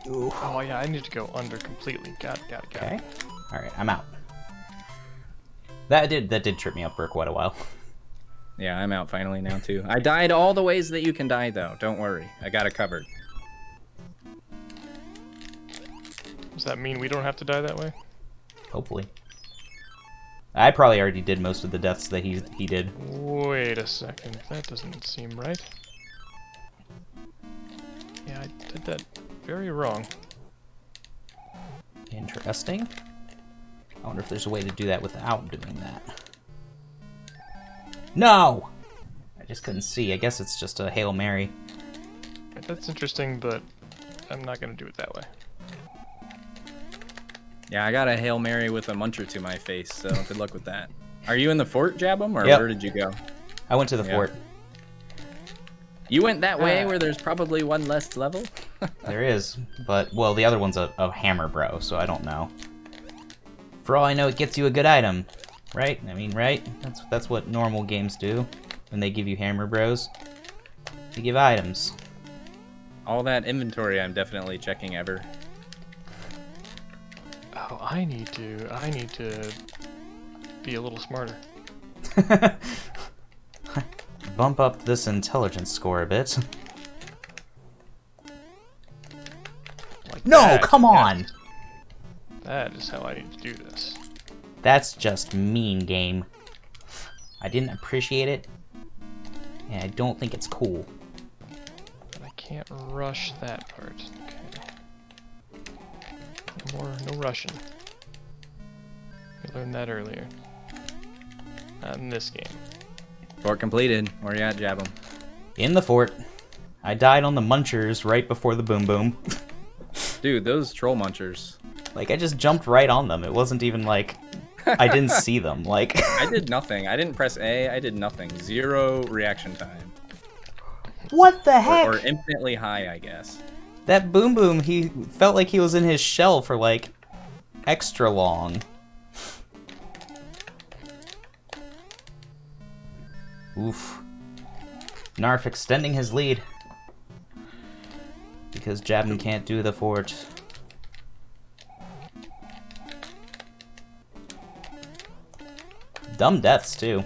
Ooh. Oh yeah, I need to go under completely. Got it. Okay. All right, I'm out. That did trip me up for quite a while. Yeah, I'm out finally now too. I died all the ways that you can die though. Don't worry, I got it covered. Does that mean we don't have to die that way? Hopefully. I probably already did most of the deaths that he did. Wait a second. That doesn't seem right. Yeah, I did that very wrong. Interesting. I wonder if there's a way to do that without doing that. No! I just couldn't see. I guess it's just a Hail Mary. That's interesting, but I'm not going to do it that way. Yeah, I got a Hail Mary with a muncher to my face, so good luck with that. Are you in the fort, Jabum, or Yep. where did you go? I went to the fort. You went that way where there's probably one less level? There is, but, well, the other one's a hammer bro, so I don't know. For all I know, it gets you a good item, right? I mean, right? That's what normal games do when they give you hammer bros. They give items. All that inventory I'm definitely checking ever. Oh, I need to be a little smarter. Bump up this intelligence score a bit. Like No, that. come on! That is how I need to do this. That's just mean, game. I didn't appreciate it, and I don't think it's cool. But I can't rush that part. Okay. No rushing. We learned that earlier. Not in this game. Fort completed. Where you at, Jabum? In the fort. I died on the munchers right before the boom boom. Dude, those troll munchers. Like, I just jumped right on them. It wasn't even like I didn't see them. Like, I did nothing. I didn't press A. I did nothing. 0 reaction time. what the heck? Or infinitely high, I guess. That boom boom, he felt like he was in his shell for like extra long. Oof. Narf extending his lead. Because Jabin can't do the fort. Dumb deaths, too.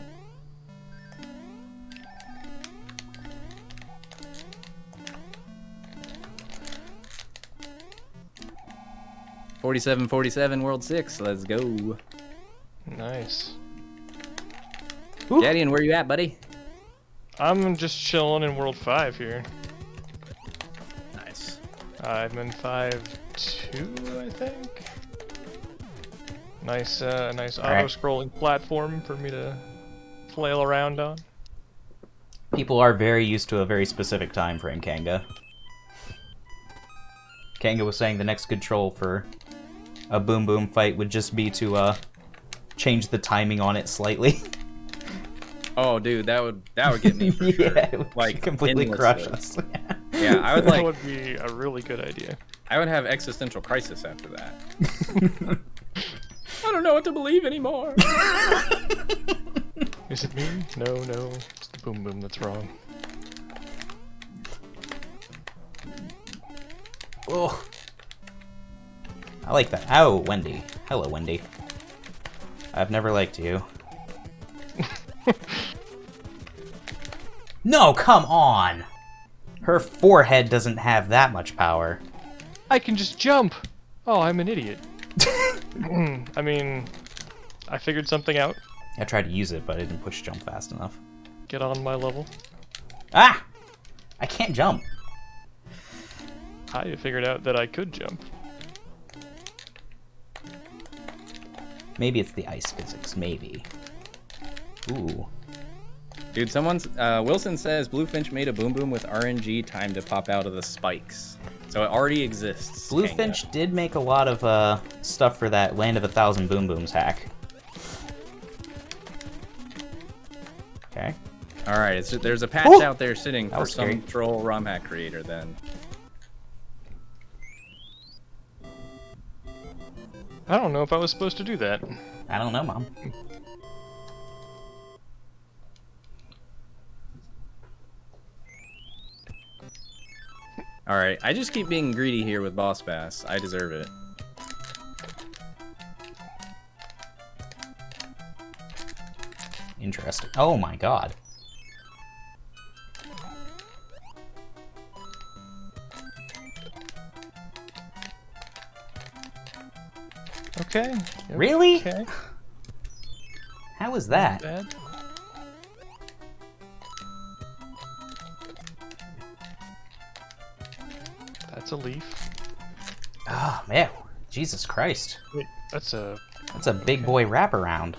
.47 World 6. Let's go. Nice. Ooh. Gadien, where you at, buddy? I'm just chilling in World 5 here. Nice. I'm in 5-2, I think. Nice, nice Alright. auto-scrolling platform for me to flail around on. People are very used to a very specific time frame, Kanga. Kanga was saying the next control for a boom boom fight would just be to change the timing on it slightly. Oh, dude, that would get me for sure. Yeah, it would Like, completely crush us. Yeah, I would That like. would be a really good idea. I would have existential crisis after that. I don't know what to believe anymore. Is it me? No, it's the boom boom that's wrong. Oh, I like that. Oh, Wendy. Hello, Wendy. I've never liked you. No, come on! Her forehead doesn't have that much power. I can just jump! Oh, I'm an idiot. I mean, I figured something out. I tried to use it, but I didn't push jump fast enough. Get on my level. Ah! I can't jump. I figured out that I could jump. Maybe it's the ice physics, maybe. Ooh. Dude, Wilson says Bluefinch made a boom boom with RNG time to pop out of the spikes. So it already exists. Bluefinch did make a lot of stuff for that Land of a Thousand Boom Booms hack. Okay. Alright, there's a patch Ooh! out there sitting That for was some scary. troll ROM hack creator then. I don't know if I was supposed to do that. I don't know, Mom. All right, I just keep being greedy here with Boss Bass. I deserve it. Interesting. Oh my god. Okay. Really? Okay. How is that? Bad. That's a leaf. Oh man. Jesus Christ. Wait, that's a... That's a big boy wraparound.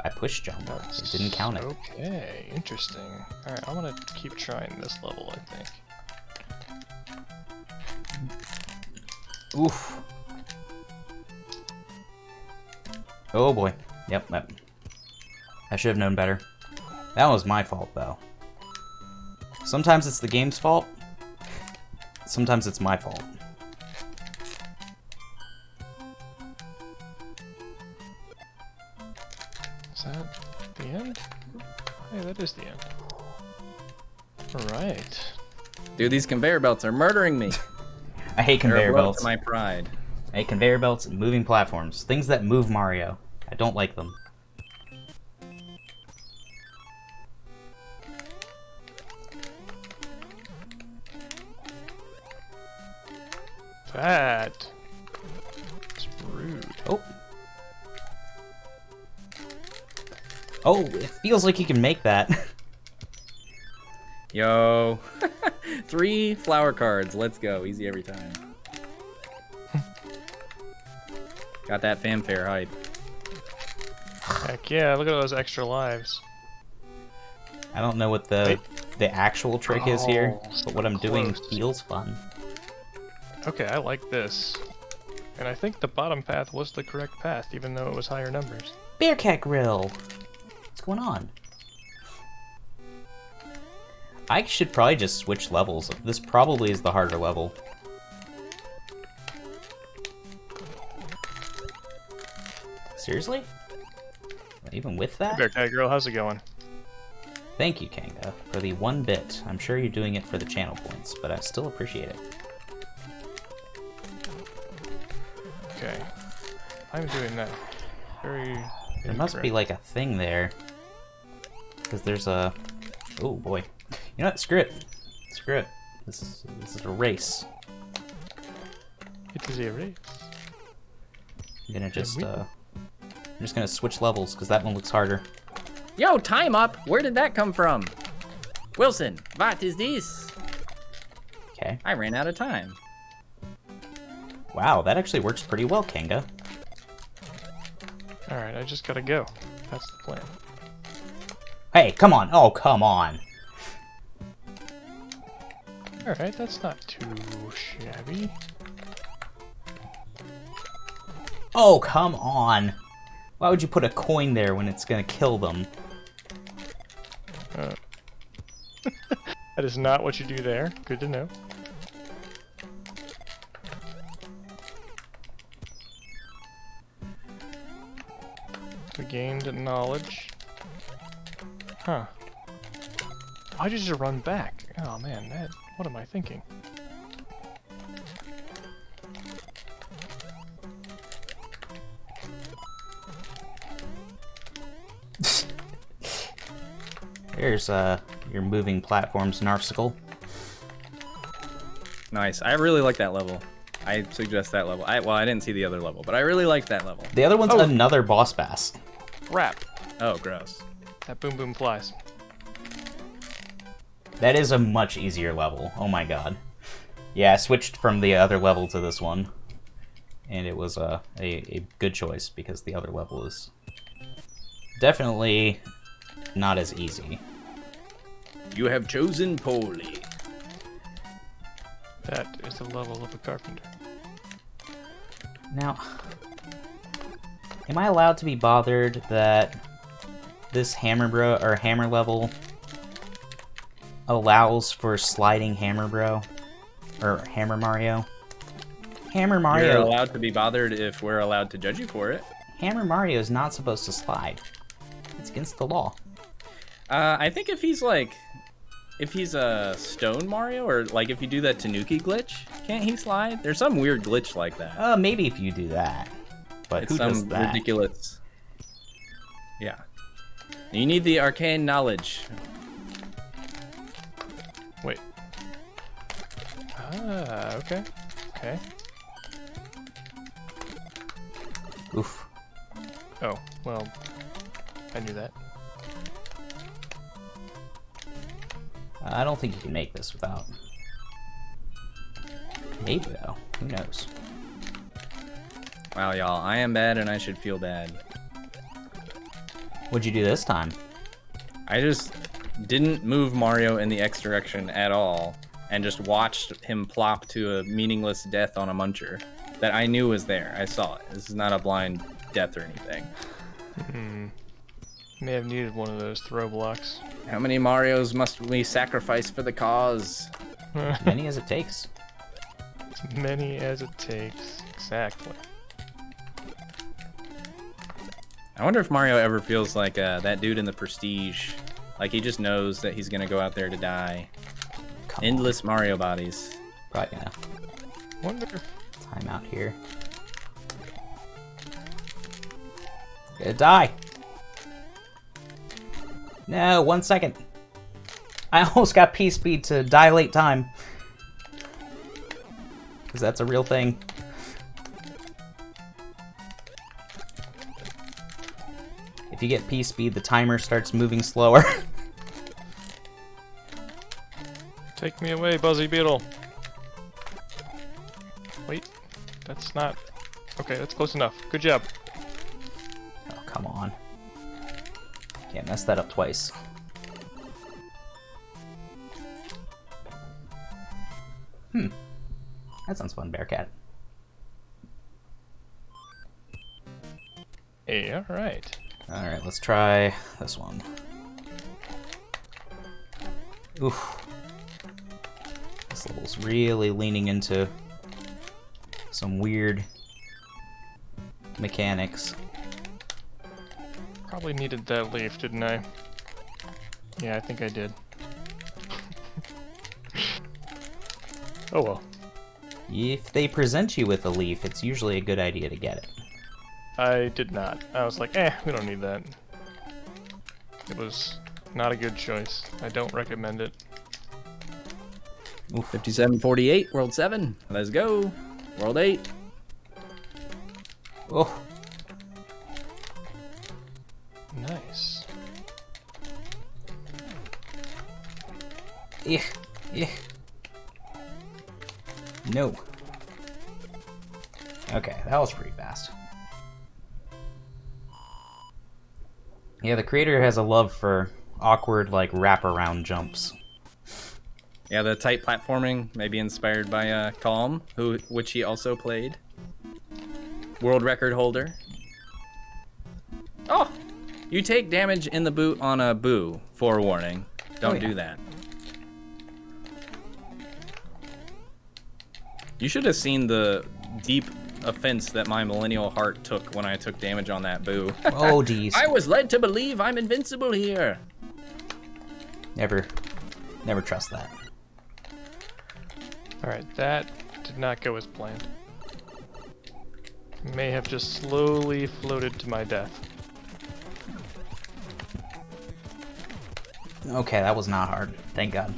I pushed jump. It didn't count it. Okay, interesting. Alright, I'm gonna keep trying this level, I think. Oof. Oh boy. Yep. I should have known better. That was my fault, though. Sometimes it's the game's fault. Sometimes it's my fault. Is that the end? Hey, that is the end. Alright. Dude, these conveyor belts are murdering me. I hate They're a conveyor blow belts. to my pride. I hate conveyor belts and moving platforms. Things that move Mario. I don't like them. That is rude. Oh. Oh, it feels like you can make that. Yo. 3 flower cards. Let's go. Easy every time. Got that fanfare hype. Heck yeah, look at those extra lives. I don't know what the actual trick is here, Oh, but what I'm doing close. feels fun. Okay, I like this. And I think the bottom path was the correct path, even though it was higher numbers. Bearcat Grill! What's going on? I should probably just switch levels. This probably is the harder level. Seriously? Even with that? Bearcat Girl, how's it going? Thank you, Kanga, for the 1 bit. I'm sure you're doing it for the channel points, but I still appreciate it. Okay. I'm doing that. Very... There must be like a thing there. Because there's a... Oh boy. You know what? Screw it. Screw it. This is a race. It is a race. I'm gonna just I'm just gonna switch levels because that one looks harder. Yo, time up! Where did that come from? Wilson, what is this? Okay. I ran out of time. Wow, that actually works pretty well, Kanga. Alright, I just gotta go. That's the plan. Hey, come on! Oh, come on! Alright, that's not too shabby. Oh, come on! Why would you put a coin there when it's gonna kill them? That is not what you do there. Good to know. We gained knowledge. Huh. Why'd you just run back? Oh man, what am I thinking? There's your moving platforms, Narfsicle. Nice. I really like that level. I suggest that level. Well, I didn't see the other level, but I really liked that level. The other one's Oh. another boss bass. Crap. Oh, gross. That boom boom flies. That is a much easier level. Oh my god. Yeah, I switched from the other level to this one. And it was a good choice because the other level is definitely not as easy. You have chosen poorly. That is the level of a carpenter. Now, am I allowed to be bothered that this hammer level allows for sliding hammer bro? Or hammer Mario? Hammer Mario... You're allowed to be bothered if we're allowed to judge you for it. Hammer Mario is not supposed to slide. It's against the law. I think if he's a stone Mario, or like if you do that Tanuki glitch, can't he slide? There's some weird glitch like that. Maybe if you do that. But It's who does some that? ridiculous. Yeah. You need the arcane knowledge. Wait. Ah, okay. Okay. Oof. Oh, well, I knew that. I don't think you can make this without. Maybe though. Who knows? Wow, y'all, I am bad and I should feel bad. What'd you do this time? I just didn't move Mario in the X direction at all and just watched him plop to a meaningless death on a muncher that I knew was there. I saw it. This is not a blind death or anything. May have needed one of those throw blocks. How many Marios must we sacrifice for the cause? As many as it takes. As many as it takes. Exactly. I wonder if Mario ever feels like that dude in the Prestige. Like he just knows that he's gonna go out there to die. Come Endless Mario bodies. on. Probably gonna Wonder if time out here. Gonna die. No, 1 second. I almost got P-Speed to dilate time. Because that's a real thing. If you get P-Speed, the timer starts moving slower. take me away, Buzzy Beetle. Wait, that's not... Okay, that's close enough. Good job. Oh, come on. Can't mess that up twice. That sounds fun, Bearcat. Hey, alright. Alright, let's try this one. Oof. This level's really leaning into some weird mechanics. Probably needed that leaf, didn't I? Yeah, I think I did. Oh well. If they present you with a leaf, it's usually a good idea to get it. I did not. I was like, we don't need that. It was not a good choice. I don't recommend it. Oof. 5748, World 7. Let's go. World 8. Oh, Nice. yeah, yeah. No. Okay, that was pretty fast. Yeah, the creator has a love for awkward, like, wraparound jumps. Yeah, the tight platforming may be inspired by Calm, which he also played. World record holder. Oh! You take damage in the boot on a boo. Forewarning. Don't do that. You should have seen the deep offense that my millennial heart took when I took damage on that boo. Oh, geez. I was led to believe I'm invincible here. Never trust that. Alright, that did not go as planned. May have just slowly floated to my death. Okay, that was not hard. Thank God.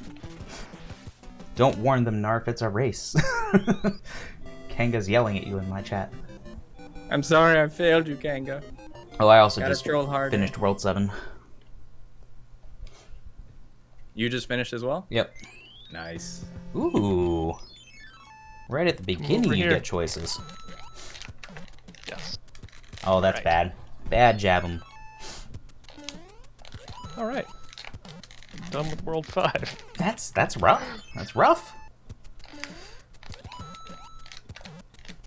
Don't warn them, Narf, it's a race. Kanga's yelling at you in my chat. I'm sorry I failed you, Kanga. Oh, I also Gotta just troll harder. finished World 7. You just finished as well? Yep. Nice. Ooh. Right at the beginning over you here. get choices. Yes. Oh, that's Right. bad. Bad jab 'em. Alright. Done with World 5. That's rough. That's rough.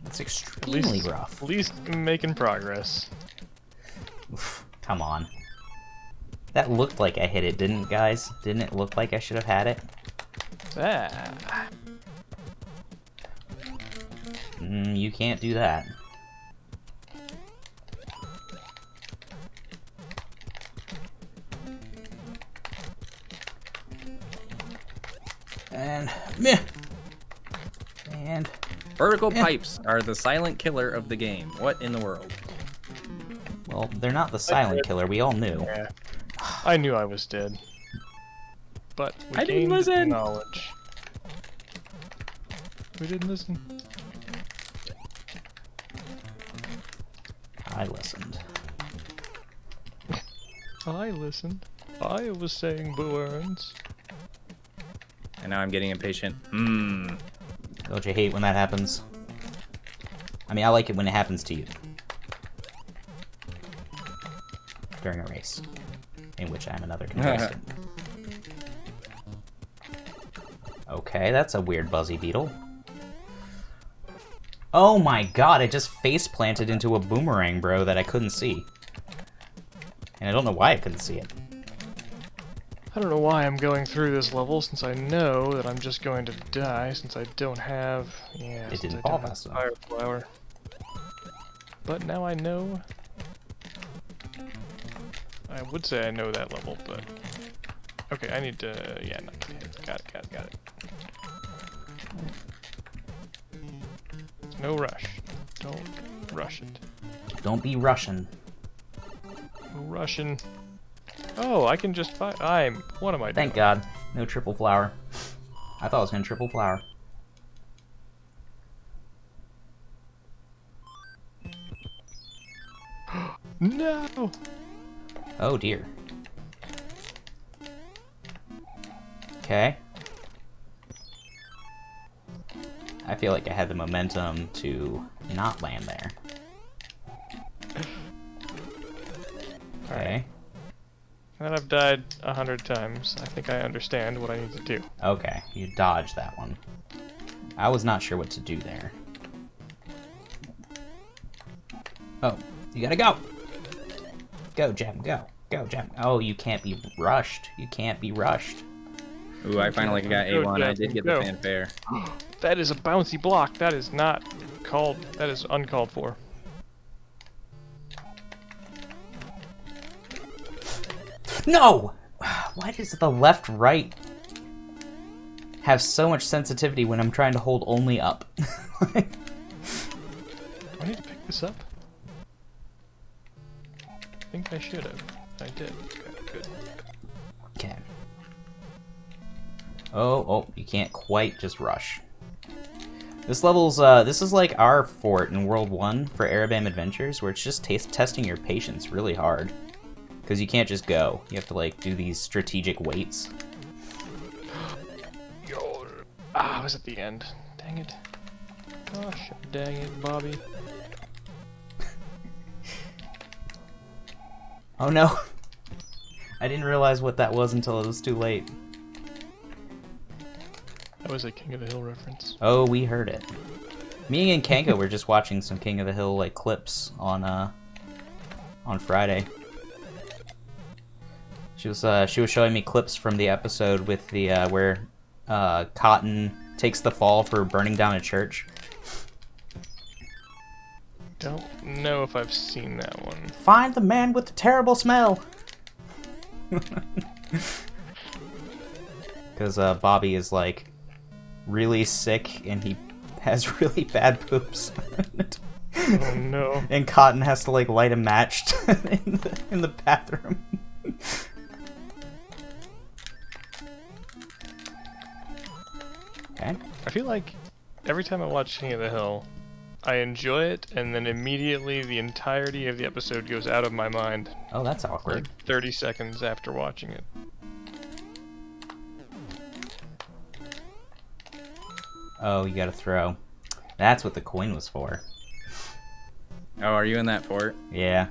That's extremely rough. At least making progress. Oof, come on. That looked like I hit it, didn't it, guys? Didn't it look like I should have had it? Ah. You can't do that. And meh. And Vertical pipes are the silent killer of the game. What in the world? well, they're not the silent killer. We all knew. Yeah. I knew I was dead. But we I didn't gained listen. knowledge. We didn't listen. I listened. I listened. I was saying words. And now I'm getting impatient. Don't you hate when that happens? I mean, I like it when it happens to you. During a race. In which I'm another contestant. Okay, that's a weird buzzy beetle. Oh my god, it just face planted into a boomerang, bro, that I couldn't see. And I don't know why I couldn't see it. I don't know why I'm going through this level since I know that I'm just going to die since I don't have... Yeah, It since didn't I fall don't have fast enough. fire flower. But now I know... I would say I know that level, but... Okay, I need to... Yeah, not get hit. Got it. No rush. Don't rush it. Don't be Russian. No rushing. Oh, I can just fight. What am I doing? Thank God. No triple flower. I thought I was gonna triple flower. No! Oh dear. Okay. I feel like I had the momentum to not land there. Okay. And I've died 100 times. I think I understand what I need to do. Okay, you dodged that one. I was not sure what to do there. Oh, you gotta go! Go, Gem, go. Go, Gem. Oh, you can't be rushed. You can't be rushed. Ooh, I finally got Go, A1. I Jeff, did get go. the fanfare. That is a bouncy block. That is not called. That is uncalled for. No! Why does the left-right have so much sensitivity when I'm trying to hold only up? I need to pick this up. I think I should have. I did. Okay, good. Okay. Oh, you can't quite just rush. This level's, this is like our fort in World 1 for Arabam Adventures, where it's just testing your patience really hard. Because you can't just go. You have to, like, do these strategic waits. Yo. I was at the end. Dang it. Gosh, dang it, Bobby. Oh no! I didn't realize what that was until it was too late. That was a King of the Hill reference. Oh, we heard it. Me and Kanka were just watching some King of the Hill, like, clips on Friday. She was showing me clips from the episode with the where Cotton takes the fall for burning down a church. Don't know if I've seen that one. Find the man with the terrible smell. Because Bobby is like really sick and he has really bad poops. Oh no. And Cotton has to like light a match in the bathroom. Okay. I feel like every time I watch King of the Hill, I enjoy it, and then immediately the entirety of the episode goes out of my mind. Oh, that's awkward. Like 30 seconds after watching it. Oh, you gotta throw. That's what the coin was for. Oh, are you in that fort? Yeah.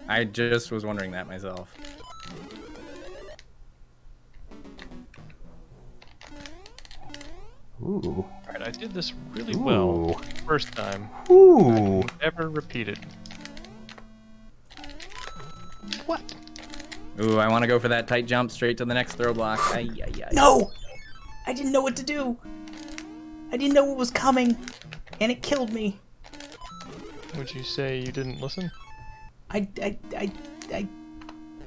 I just was wondering that myself. Ooh. Alright, I did this really Ooh. well first time. Ooh. Never repeated. What? Ooh, I want to go for that tight jump straight to the next throw block. Ay, ay, ay. No! I didn't know what to do. I didn't know what was coming, and it killed me. Would you say you didn't listen? I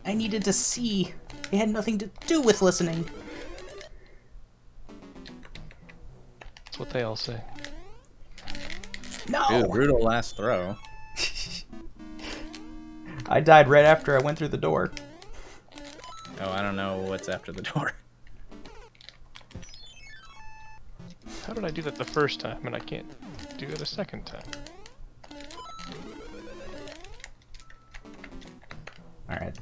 needed to see. It had nothing to do with listening. what they all say. No! Dude, brutal last throw. I died right after I went through the door. Oh, I don't know what's after the door. How did I do that the first time and I can't do it a second time? Alright.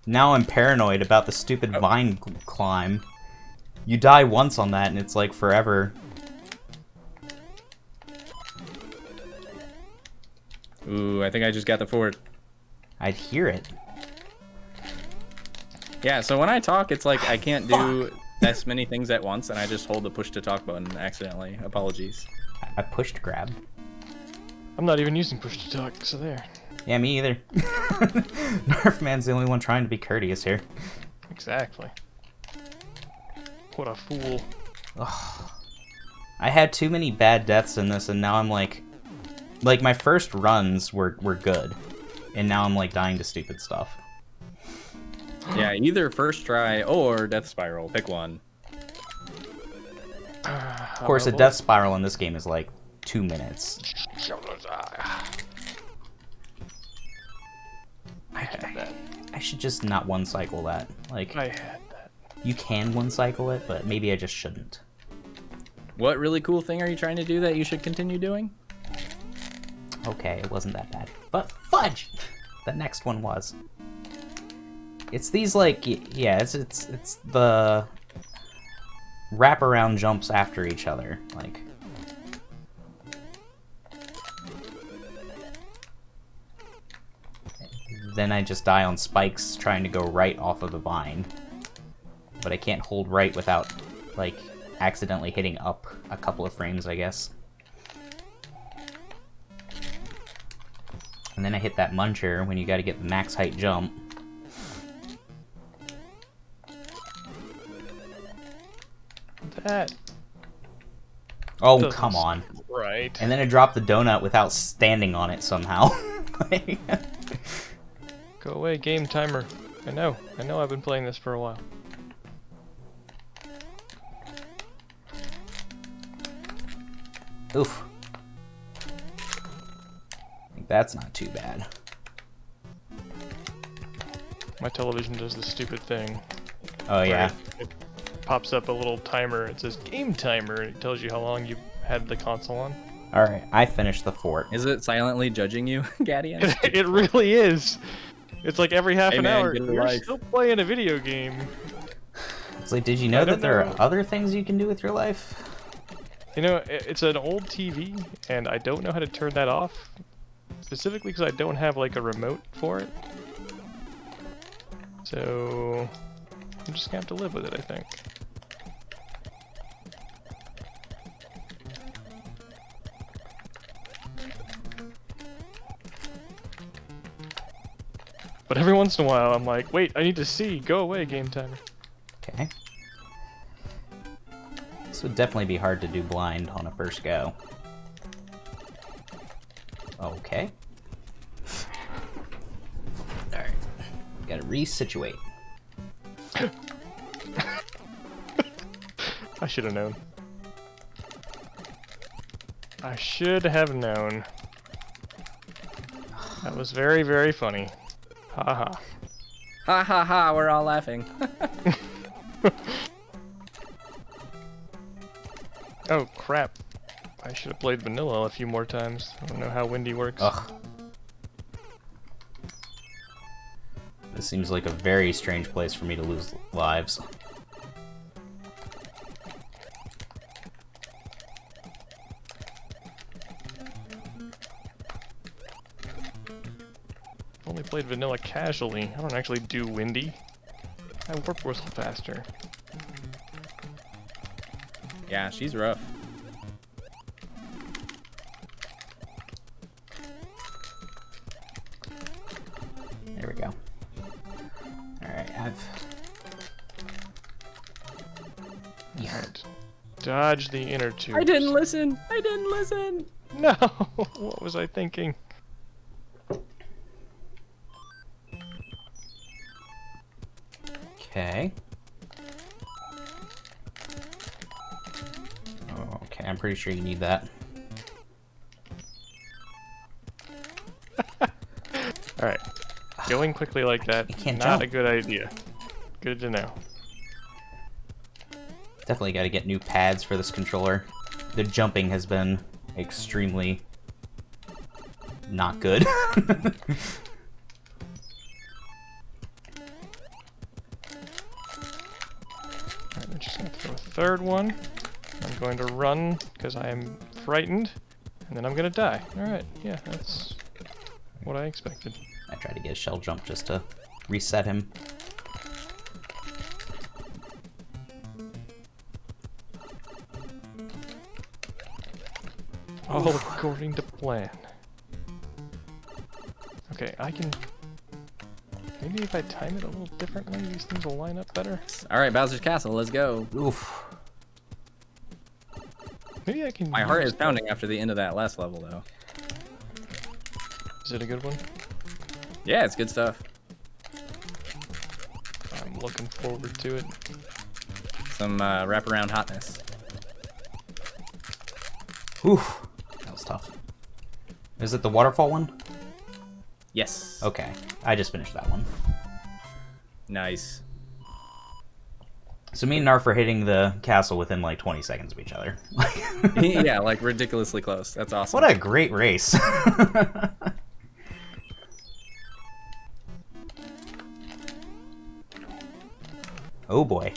Now I'm paranoid about the stupid vine climb. You die once on that and it's like forever. Ooh, I think I just got the fort. I'd hear it. Yeah, so when I talk, it's like I can't do this many things at once, and I just hold the push to talk button accidentally. Apologies. I pushed grab. I'm not even using push to talk, so there. Yeah, me either. Narfman's the only one trying to be courteous here. Exactly. What a fool. Ugh. I had too many bad deaths in this, and now I'm like my first runs were good, and now I'm like dying to stupid stuff. Yeah, either first try or death spiral. Pick one. Of course, a death spiral in this game is like 2 minutes. I had that. I should just not one cycle that. Like, I had that. you can one cycle it, but maybe I just shouldn't. What really cool thing are you trying to do that you should continue doing? Okay, it wasn't that bad. But fudge! The next one was. It's these like, yeah, it's the wraparound jumps after each other, like. Then I just die on spikes trying to go right off of the vine. But I can't hold right without, like, accidentally hitting up a couple of frames, I guess. And then I hit that muncher when you gotta get the max height jump. That. Oh, doesn't come on. Right. And then I dropped the donut without standing on it somehow. Go away, game timer. I know I've been playing this for a while. Oof. I think that's not too bad. My television does this stupid thing. Oh, yeah. It pops up a little timer. It says game timer, and it tells you how long you've had the console on. Alright, I finished the fort. Is it silently judging you, Gadien? It really is. It's like every half Hey, an man, hour, get a you're life. still playing a video game. It's like, did you know that there are other things you can do with your life? You know, it's an old TV, and I don't know how to turn that off. Specifically because I don't have, like, a remote for it. So, I'm just gonna have to live with it, I think. But every once in a while, I'm like, wait, I need to see. Go away, game timer. Okay. This would definitely be hard to do blind on a first go. Okay. Alright. Gotta resituate. I should have known. I should have known. That was very, very funny. Ha ha. Ha ha ha, we're all laughing. Oh crap. I should have played vanilla a few more times. I don't know how Windy works. Ugh. This seems like a very strange place for me to lose lives. I've only played vanilla casually. I don't actually do Windy. I warp whistle faster. Yeah, she's rough. There we go. Alright, Alright. Dodge the inner tubes. I didn't listen! I didn't listen! No! What was I thinking? Okay. Okay, I'm pretty sure you need that. Alright. Going quickly like that, can't not jump. a good idea. Good to know. Definitely got to get new pads for this controller. The jumping has been extremely not good. Alright, I'm just going to throw a third one. I'm going to run because I am frightened, and then I'm going to die. Alright, yeah, that's what I expected. I tried to get a shell jump just to reset him. All according to plan. Okay, I can... Maybe if I time it a little differently, these things will line up better. All right, Bowser's Castle, let's go. Oof. Maybe I can... My heart use is pounding after the end of that last level, though. Is it a good one? Yeah, it's good stuff. I'm looking forward to it. Some wraparound hotness. Oof. That was tough. Is it the waterfall one? Yes. Okay. I just finished that one. Nice. So me and Narf are hitting the castle within like 20 seconds of each other. Yeah, like ridiculously close. That's awesome. What a great race. Oh boy.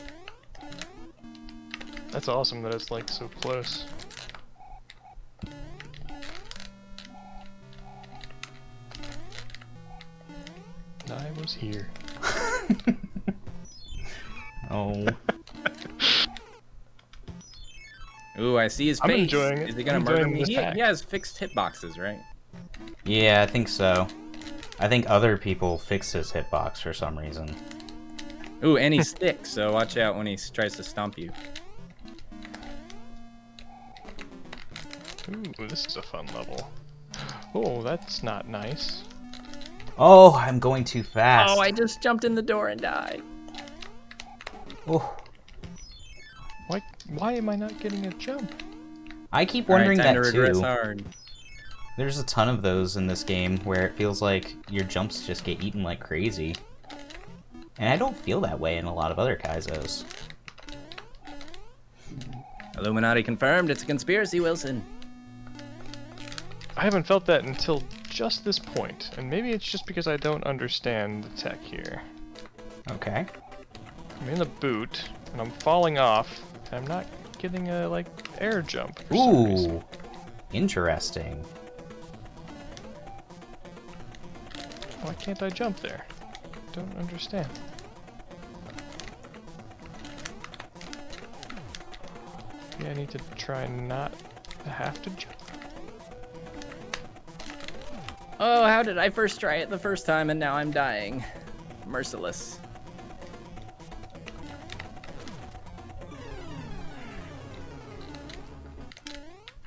That's awesome that it's like so close. I was here. Oh. Ooh, I see his I'm face. enjoying it. Is he gonna I'm murder enjoying me? this He hack. has fixed hitboxes, right? Yeah, I think so. I think other people fix his hitbox for some reason. Ooh, and he sticks, so watch out when he tries to stomp you. Ooh, this is a fun level. Oh, that's not nice. Oh, I'm going too fast. Oh, I just jumped in the door and died. Oh. Why am I not getting a jump? I keep wondering All right, time that to regress too. hard. There's a ton of those in this game where it feels like your jumps just get eaten like crazy. And I don't feel that way in a lot of other Kaizos. Illuminati confirmed. It's a conspiracy, Wilson. I haven't felt that until just this point, and maybe it's just because I don't understand the tech here. Okay. I'm in the boot, and I'm falling off, and I'm not getting a, like, air jump for some Ooh. reason. Interesting. Why can't I jump there? Don't understand. Maybe I need to try not to have to jump. Oh, how did I first try it the first time and now I'm dying? Merciless.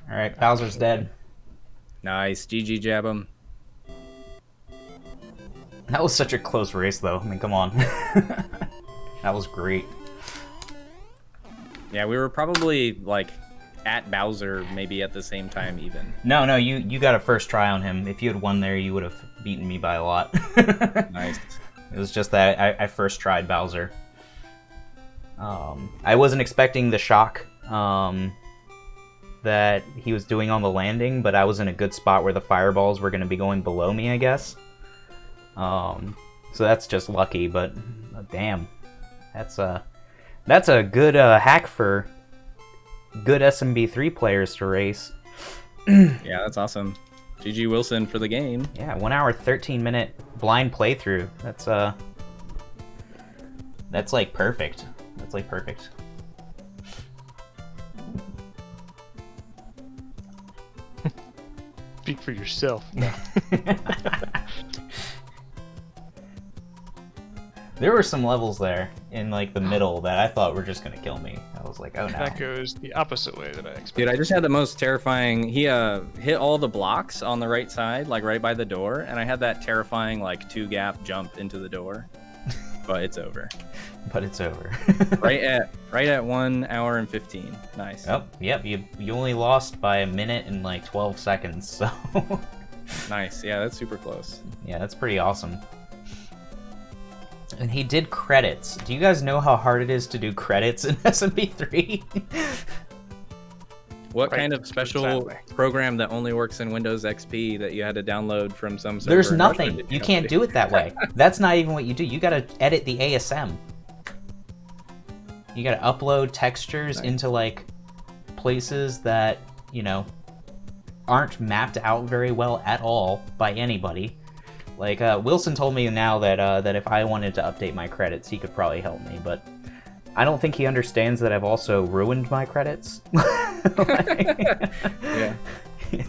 Alright, Bowser's dead. Nice. GG jab him. That was such a close race, though. I mean, come on. That was great. Yeah, we were probably, like, at Bowser maybe at the same time even. No, you got a first try on him. If you had won there, you would have beaten me by a lot. Nice. It was just that I first tried Bowser. I wasn't expecting the shock that he was doing on the landing, but I was in a good spot where the fireballs were going to be going below me, I guess. So that's just lucky, but damn, that's a good hack for good SMB3 players to race. Yeah, that's awesome. GG Wilson for the game. Yeah, 1 hour 13-minute blind playthrough. That's like perfect. That's like perfect. Speak for yourself. No. There were some levels there in like the middle that I thought were just gonna kill me. I was like, oh no. That goes the opposite way that I expected. Dude, I just had the most terrifying... He hit all the blocks on the right side, like right by the door, and I had that terrifying like 2-gap jump into the door. But it's over. But it's over. right at 1 hour and 15. Nice. Oh, yep. You only lost by a minute and like 12 seconds. So. Nice. Yeah, that's super close. Yeah, that's pretty awesome. And he did credits. Do you guys know how hard it is to do credits in SMP3? What Right, kind of special exactly. program that only works in Windows XP that you had to download from some server? There's in Russia nothing. did You have can't to do it that way. That's not even what you do. You gotta edit the ASM. You gotta upload textures Nice. into like places that, you know, aren't mapped out very well at all by anybody. Like Wilson told me now that if I wanted to update my credits, he could probably help me, but I don't think he understands that I've also ruined my credits. Yeah.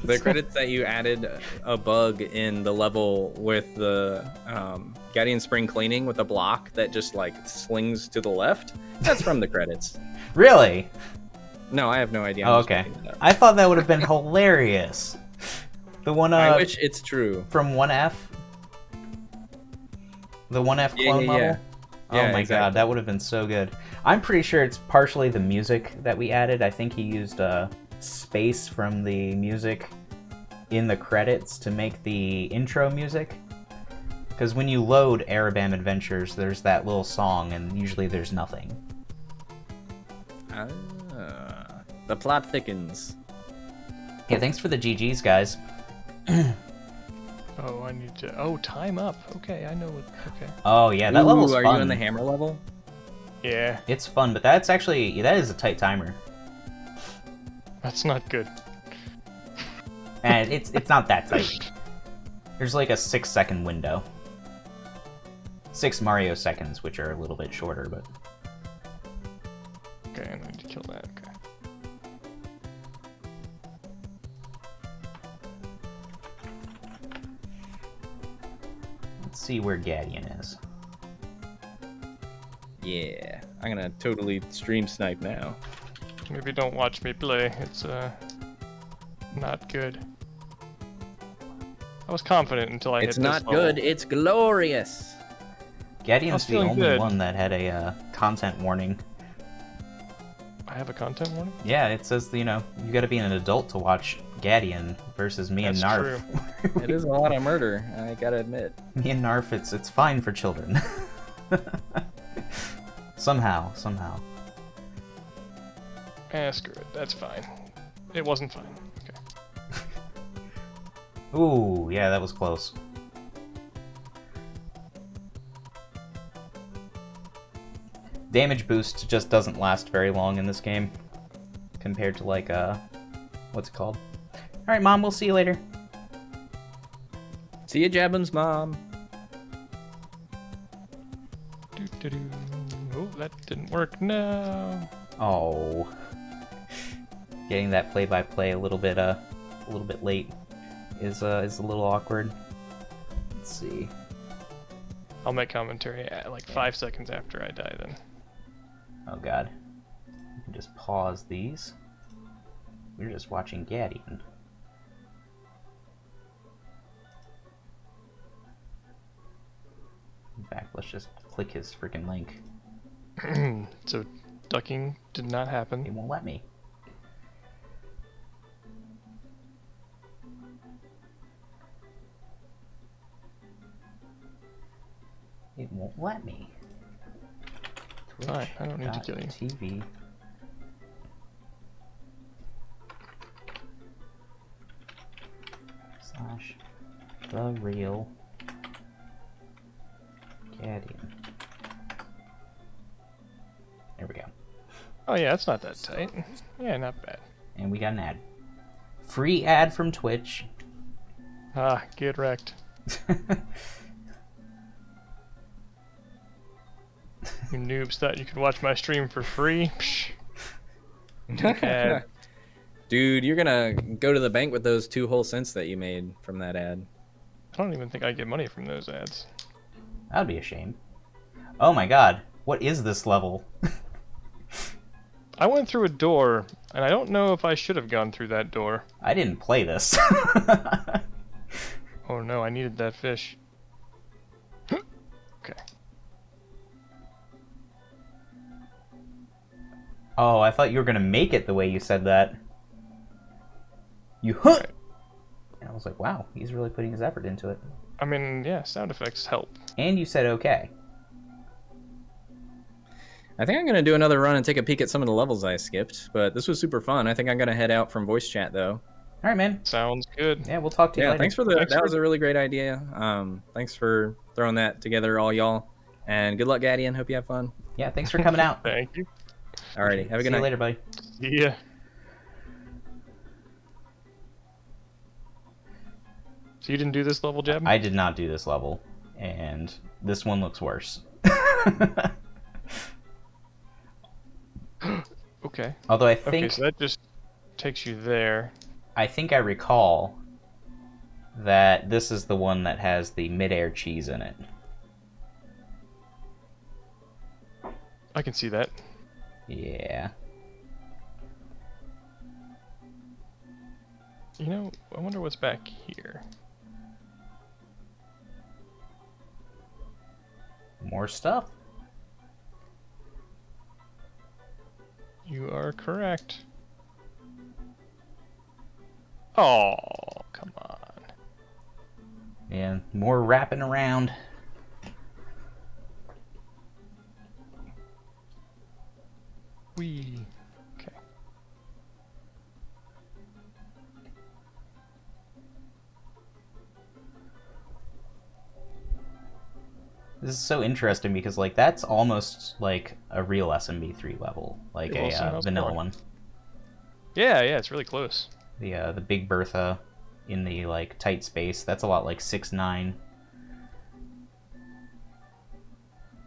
The credits that you added a bug in the level with the Gadien spring cleaning with a block that just like slings to the left. That's from the credits. Really? No, I have no idea. Oh, I'm just okay. making it up. I thought that would have been hilarious. The one I wish it's true. from 1F? The 1F Yeah, clone yeah, level? yeah. Oh Yeah, my exactly. god, that would have been so good. I'm pretty sure it's partially the music that we added. I think he used space from the music in the credits to make the intro music. Because when you load Arabam Adventures, there's that little song, and usually there's nothing. Ah, the plot thickens. Yeah, thanks for the GGs, guys. Oh, I need to. Oh, time up. Okay, I know what. Okay. Oh yeah, that level's Ooh, are fun. you in the hammer level? Yeah, It's fun, but that's actually, that is a tight timer. that's not good. And it's not that tight. There's like a 6-second window. 6 Mario seconds, which are a little bit shorter, but... Okay, I need to kill that. Okay. Let's see where Gadien is. Yeah, I'm gonna totally stream snipe now. Maybe don't watch me play. It's not good. I was confident until I It's hit not this level. good, it's glorious. Gadien's the feeling only good. one that had a content warning. I have a content warning. Yeah, it says, you know, you gotta be an adult to watch Gadien versus me and That's Narf. It is a lot of murder, I gotta admit. Me and Narf, it's fine for children. Somehow. Screw it. That's fine. It wasn't fine. Okay. Ooh, yeah, that was close. Damage boost just doesn't last very long in this game, compared to like what's it called? All right, Mom, we'll see you later. See ya, Jabin's mom. Doo-doo-doo. Oh, that didn't work. No. Oh, getting that play-by-play a little bit late is a little awkward. Let's see. I'll make commentary like 5 seconds after I die. Then. Oh god. You can just pause these. We're just watching Gadien. In fact, let's just click his freaking link. So, ducking did not It happen. won't let me. It won't let me. Fine, I don't need to kill you. TV. Slash the real Gadien. There we go. Oh yeah, it's not that tight. Yeah, not bad. And we got an ad. Free ad from Twitch. Ah, get wrecked. You noobs thought you could watch my stream for free? Psh. Ad. Dude, you're gonna go to the bank with those 2 whole cents that you made from that ad. I don't even think I get money from those ads. That'd be a shame. Oh my god, what is this level? I went through a door, and I don't know if I should have gone through that door. I didn't play this. Oh no, I needed that fish. Okay. Oh, I thought you were gonna make it the way you said that. You huh. Right. And I was like, wow, he's really putting his effort into it. I mean, yeah, sound effects help. And you said okay. I think I'm going to do another run and take a peek at some of the levels I skipped, but this was super fun. I think I'm going to head out from voice chat, though. All right, man. Sounds good. Yeah, we'll talk to you later. Thanks for that was a really great idea. Thanks for throwing that together, all y'all. And good luck, Gadien. Hope you have fun. Yeah, thanks for coming out. Thank you. Alrighty, have a good See night. you later, buddy. See ya. So you didn't do this level, Jeb? I did not do this level, and this one looks worse. Okay. Although Okay, so that just takes you there. I think I recall that this is the one that has the midair cheese in it. I can see that. Yeah. You know, I wonder what's back here. More stuff. You are correct. Oh, come on. And more wrapping around. Wee. Okay. This is so interesting because, like, that's almost like a real SMB3 level, like Hey, Wilson, a how's it vanilla going? one. Yeah, it's really close. The Big Bertha in the like tight space. That's a lot like 6'9".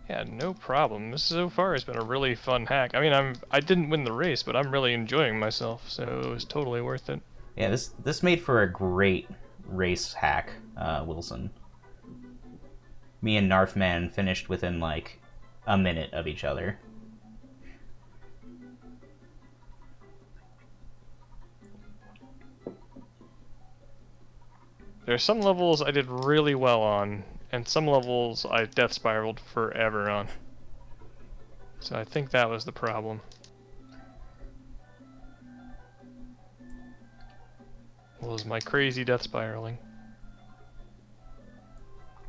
Yeah, no problem. This so far has been a really fun hack. I mean, I didn't win the race, but I'm really enjoying myself, so it was totally worth it. Yeah, this made for a great race hack, Wilson. Me and Narfman finished within like a minute of each other. There's some levels I did really well on, and some levels I death spiraled forever on. So I think that was the problem. Was my crazy death spiraling.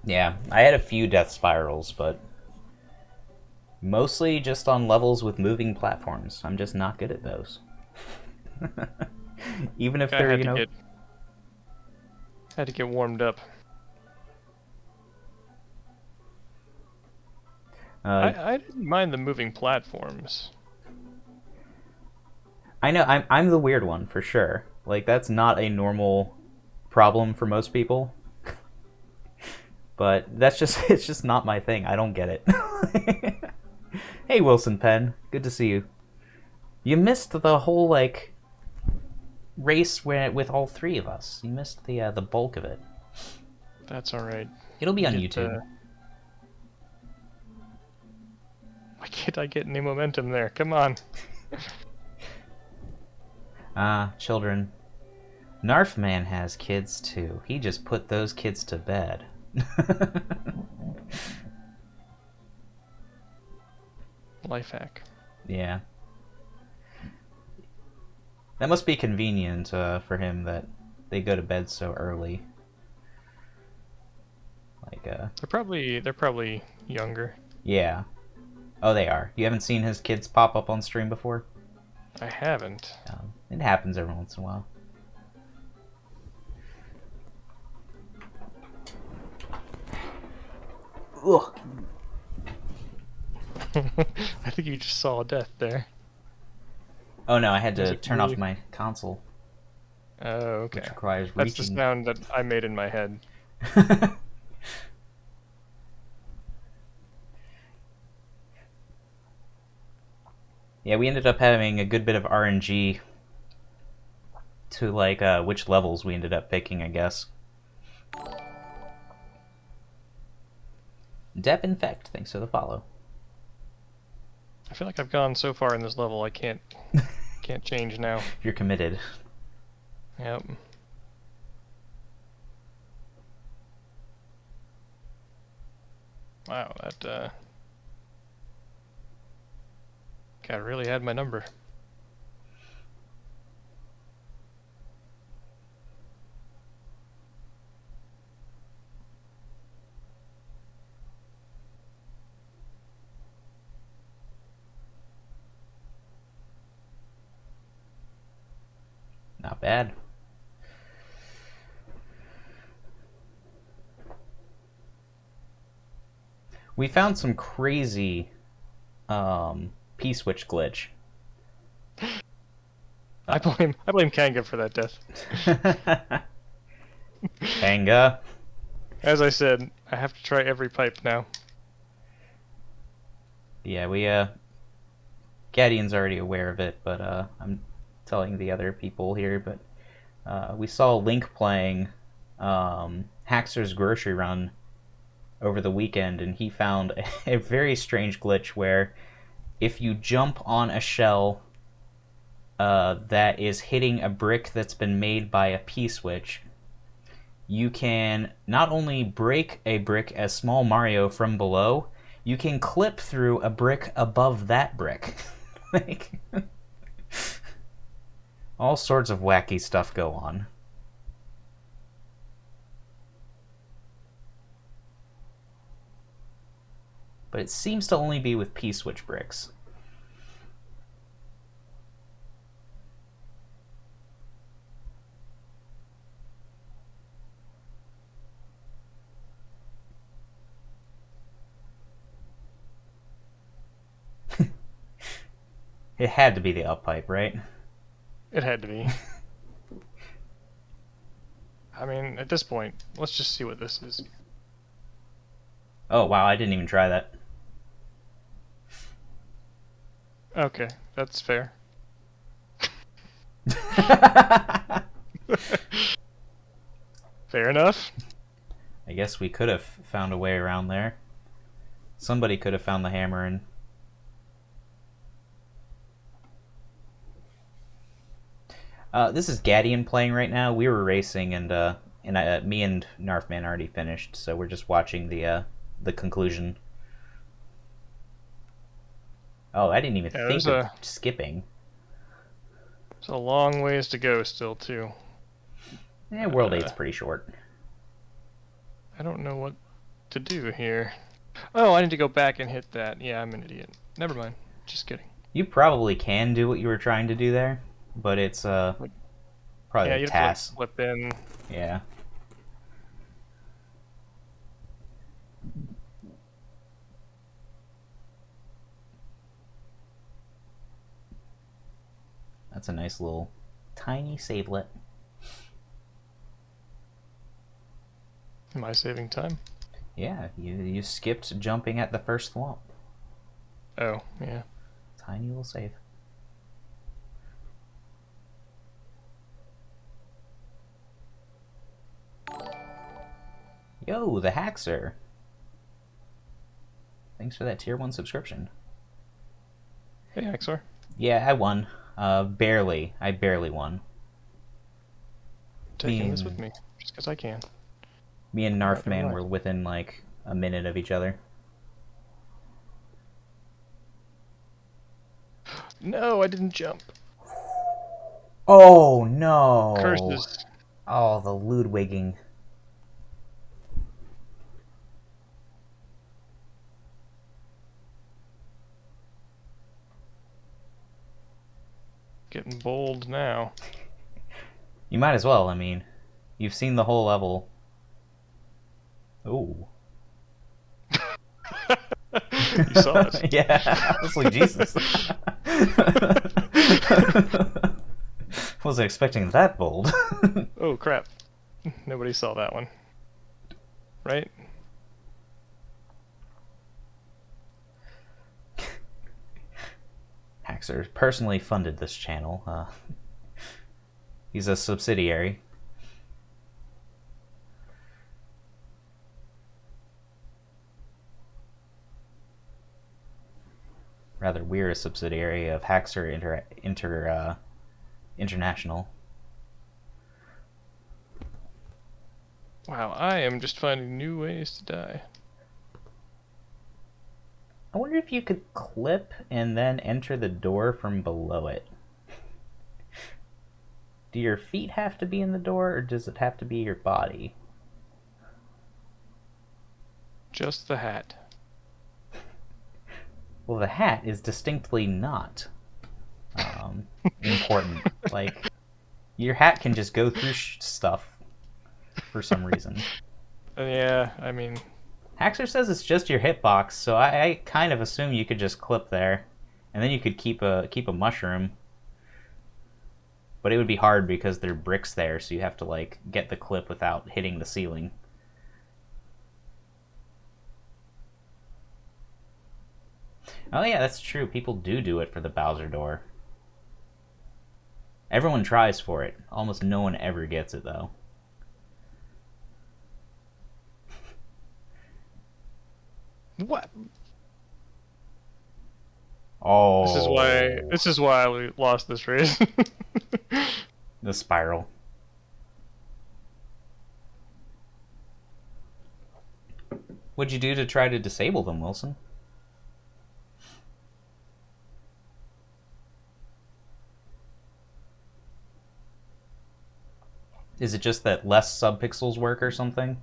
Yeah, I had a few death spirals, but mostly just on levels with moving platforms. I'm just not good at those. Even if they're, Had to get warmed up. I didn't mind the moving platforms. I know, I'm the weird one, for sure. Like, that's not a normal problem for most people. But it's just not my thing. I don't get it. Hey, Wilson Penn. Good to see you. You missed the whole, like, race with all three of us. You missed the bulk of it. That's alright. It'll be on YouTube. Why can't I get any momentum there? Come on. Children. Narfman has kids, too. He just put those kids to bed. Life hack. Yeah. That must be convenient for him that they go to bed so early. Like, They're probably younger. yeah. Oh, they are. You haven't seen his kids pop up on stream before? I haven't. It happens every once in a while. Ugh. I think you just saw death there. Oh no, I had to Is it turn really? off my console, Oh, okay. which requires That's the reaching. sound that I made in my head. Yeah, we ended up having a good bit of RNG to like which levels we ended up picking, I guess. Dep Infect, thanks for the follow. I feel like I've gone so far in this level I can't change now. You're committed. Yep. Wow, that guy really had my number. Not bad. We found some crazy P-switch glitch. I blame Kanga for that death. Kanga. As I said, I have to try every pipe now. Yeah, Gadien's already aware of it, but I'm telling the other people here. But we saw Link playing Haxor's Grocery Run over the weekend, and he found a very strange glitch where if you jump on a shell that is hitting a brick that's been made by a P-switch, you can not only break a brick as Small Mario from below, you can clip through a brick above that brick. Like, all sorts of wacky stuff go on. But it seems to only be with P-switch bricks. It had to be the up pipe, right? It had to be. I mean, at this point, let's just see what this is. Oh, wow, I didn't even try that. Okay, that's fair. Fair enough. I guess we could have found a way around there. Somebody could have found the hammer and... this is Gadien playing right now. We were racing, and me and Narfman already finished, so we're just watching the conclusion. Oh, I didn't even think of skipping. There's a long ways to go still, too. World 8's pretty short. I don't know what to do here. Oh, I need to go back and hit that. Yeah, I'm an idiot. Never mind. Just kidding. You probably can do what you were trying to do there, but it's probably a task. Flip in. Yeah. That's a nice little tiny savelet. Am I saving time? Yeah, you skipped jumping at the first swamp. Oh, yeah. Tiny little save. Yo, the Haxor. Thanks for that tier 1 subscription. Hey, Haxor. Yeah, I won. Barely. I barely won. Taking this with me, just because I can. Me and Narfman were within like a minute of each other. No, I didn't jump. Oh no! Curses. Oh, the Ludwigging. Getting bold now. You might as well, I mean. You've seen the whole level. Ooh. You saw it. Yeah, I was like, Jesus. Wasn't expecting that bold. Oh, crap. Nobody saw that one. Right? Haxor personally funded this channel. He's a subsidiary. Rather, we're a subsidiary of Haxor International. Wow, I am just finding new ways to die. I wonder if you could clip and then enter the door from below it. Do your feet have to be in the door, or does it have to be your body? Just the hat. Well, the hat is distinctly not important. Like, your hat can just go through stuff for some reason. Yeah, I mean... Haxer says it's just your hitbox, so I kind of assume you could just clip there, and then you could keep a mushroom. But it would be hard because there are bricks there, so you have to like get the clip without hitting the ceiling. Oh yeah, that's true. People do it for the Bowser door. Everyone tries for it. Almost no one ever gets it though. What? Oh. This is why we lost this race. The spiral. What'd you do to try to disable them, Wilson? Is it just that less subpixels work or something?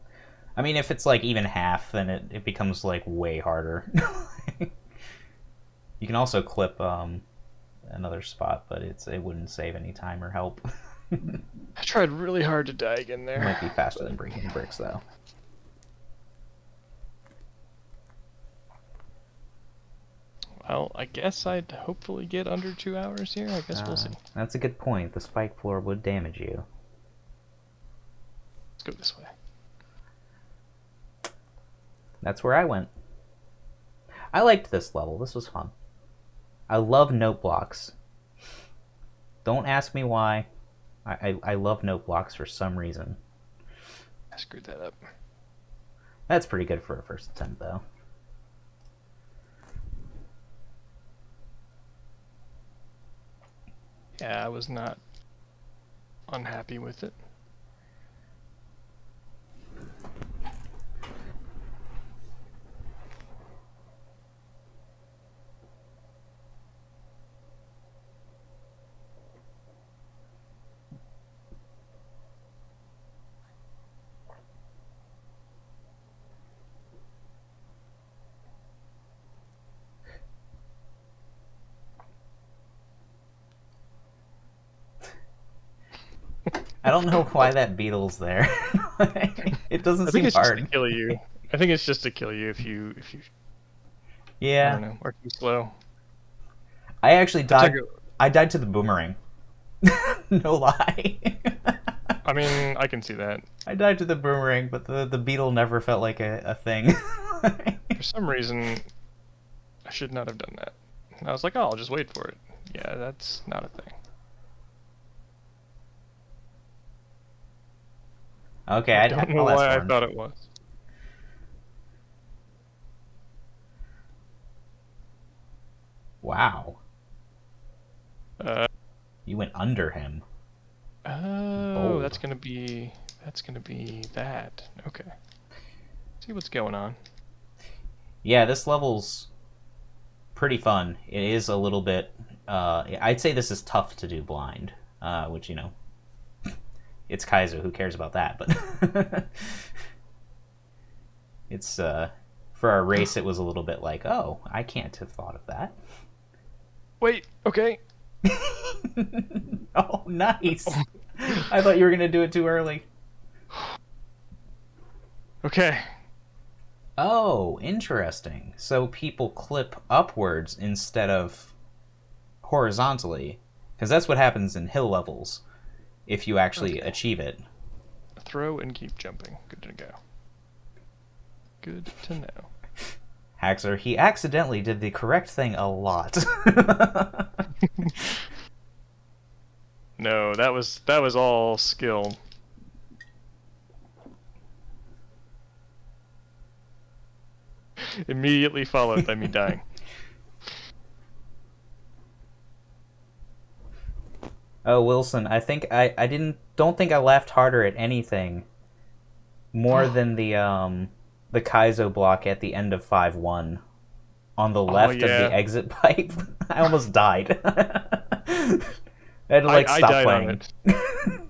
I mean, if it's like even half, then it becomes like way harder. You can also clip another spot, but it wouldn't save any time or help. I tried really hard to die again there. It might be faster than breaking bricks, though. Well, I guess I'd hopefully get under 2 hours here. I guess we'll see. That's a good point. The spike floor would damage you. Let's go this way. That's where I went. I liked this level. This was fun. I love note blocks. Don't ask me why. I love note blocks for some reason. I screwed that up. That's pretty good for a first attempt, though. Yeah, I was not unhappy with it. I don't know why that beetle's there. It doesn't seem it's hard. Just to kill you. I think it's just to kill you if you Yeah. I don't know, are too slow. I actually died. I died to the boomerang. No lie. I mean, I can see that. I died to the boomerang, but the beetle never felt like a thing. For some reason, I should not have done that. And I was like, oh, I'll just wait for it. Yeah, that's not a thing. Okay, I don't know why I thought it was. Wow. Uh, You went under him. Oh, Bold. that's gonna be that. Okay. See what's going on. Yeah, this level's pretty fun. It is a little bit. I'd say this is tough to do blind, which you know, it's Kaizo. Who cares about that? But it's for our race. It was a little bit like, oh, I can't have thought of that. Wait. Okay. Oh, nice. I thought you were gonna do it too early. Okay. Oh, interesting. So people clip upwards instead of horizontally, because that's what happens in hill levels if you actually achieve it. Throw and keep jumping. Good to go. Good to know. Haxer, he accidentally did the correct thing a lot. No, that was all skill. Immediately followed by me dying. Oh, Wilson, I think I don't think I laughed harder at anything more than the Kaizo block at the end of 5-1. on the Oh, left of yeah. the exit pipe. I almost died. I had to I stop died playing. on it.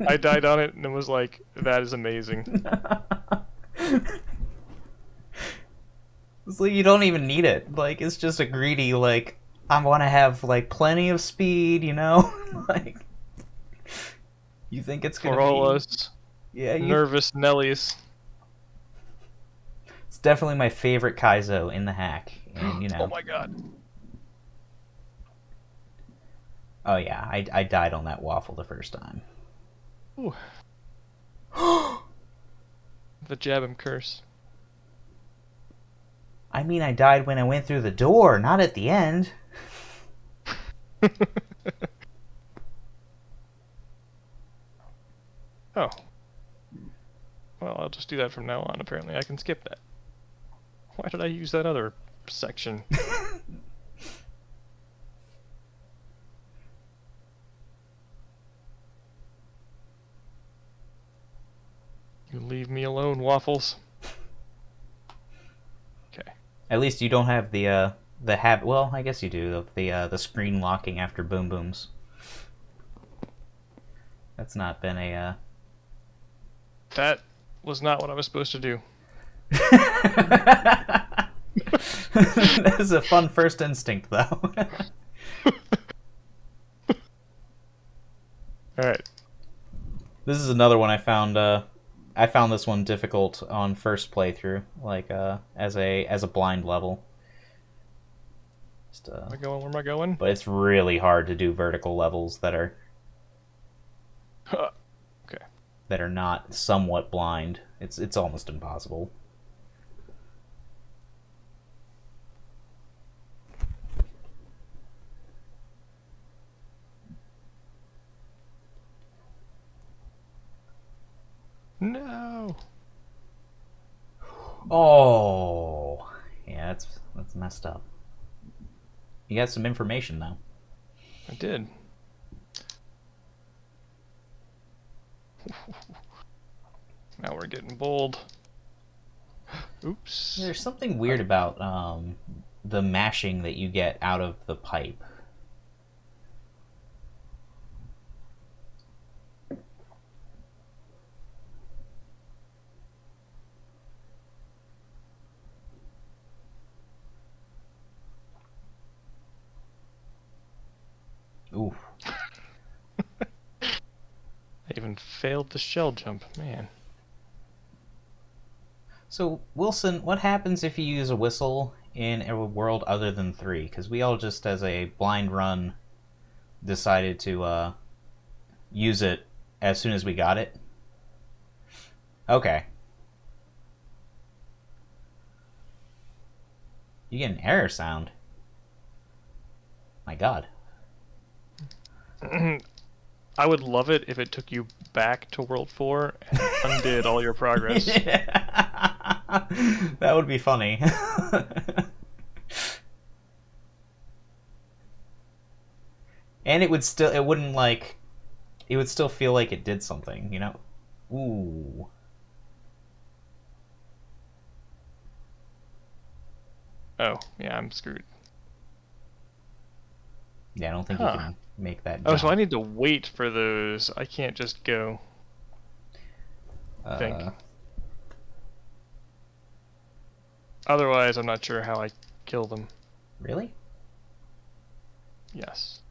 I died on it and it was like, that is amazing. It's like you don't even need it. Like it's just a greedy like I want to have like plenty of speed, you know? Like you think it's gonna For all be us yeah, nervous Nellies. it's definitely my favorite Kaizo in the hack, and you Oh know. my god. Oh yeah, I died on that waffle the first time. Ooh. The jab him curse. I mean, I died when I went through the door, not at the end. Oh. Well, I'll just do that from now on, apparently. I can skip that. Why did I use that other section? You leave me alone, Waffles. Okay. At least you don't have the habit. Well, I guess you do. The screen locking after boom booms. That's not been a. That was not what I was supposed to do. That is a fun first instinct, though. Alright. This is another one I found. I found this one difficult on first playthrough, like as a blind level. Just, Where am I going? Where am I going? but it's really hard to do vertical levels that are Okay. not somewhat blind. It's almost impossible. No! Oh, yeah, that's messed up. You got some information though. I did. Now we're getting bold. Oops. There's something weird about the mashing that you get out of the pipe. Ooh. I even failed the shell jump, man. So, Wilson, what happens if you use a whistle in a world other than 3? Because we all just, as a blind run, decided to use it as soon as we got it. Okay. You get an error sound. My god. I would love it if it took you back to World 4 and undid all your progress. That would be funny. And it would still feel like it did something, you know? Ooh. Oh, yeah, I'm screwed. Yeah, I don't think you can make that jump. Oh, so I need to wait for those. I can't just go. I think. Otherwise, I'm not sure how I kill them. Really? Yes.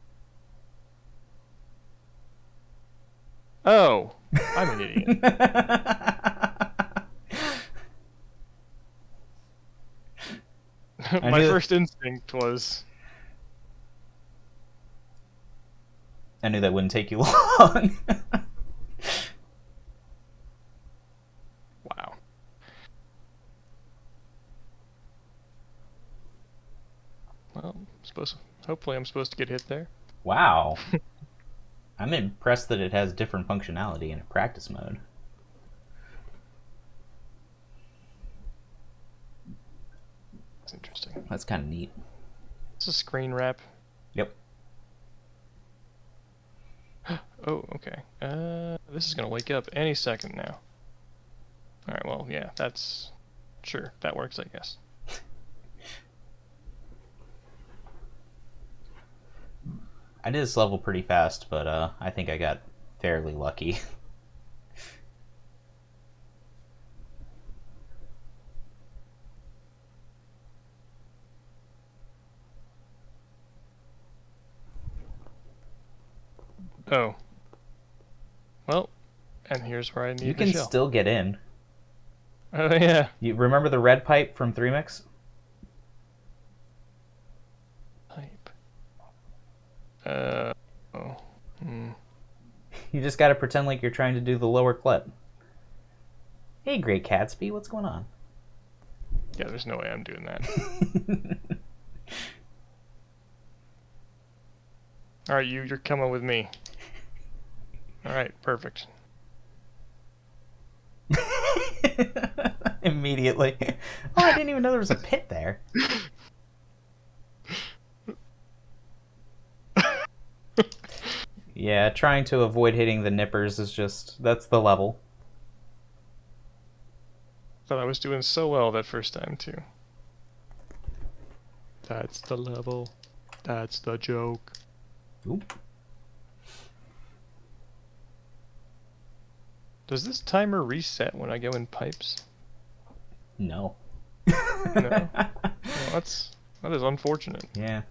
Oh, I'm an idiot. My first instinct was... I knew that wouldn't take you long. Wow. Well, hopefully I'm supposed to get hit there. Wow. I'm impressed that it has different functionality in a practice mode. That's interesting. That's kind of neat. It's a screen wrap. Yep. Oh, okay. This is gonna wake up any second now. Alright, well, yeah, that's... Sure, that works, I guess. I did this level pretty fast, but I think I got fairly lucky. Oh. Well, and here's where I need You the can shell. still get in. Oh, yeah. You remember the red pipe from 3Mix? Pipe. Oh. Hmm. You just gotta pretend like you're trying to do the lower clip. Hey, Great Catsby, what's going on? Yeah, there's no way I'm doing that. Alright, you're coming with me. Alright, perfect. Immediately. Oh, I didn't even know there was a pit there. Yeah, trying to avoid hitting the nippers is just... that's the level. But I was doing so well that first time, too. That's the level. That's the joke. Oop. Does this timer reset when I go in pipes? No. No? Well, that is unfortunate. Yeah.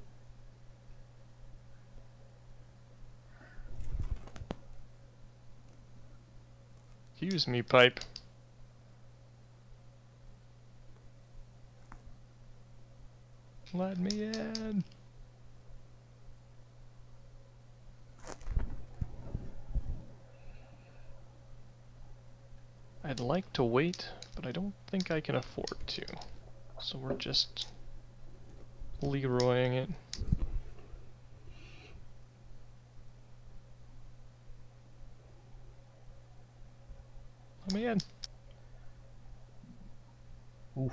Excuse me, pipe. Let me in. I'd like to wait, but I don't think I can afford to. So we're just Leroying it. Let me in. Oof.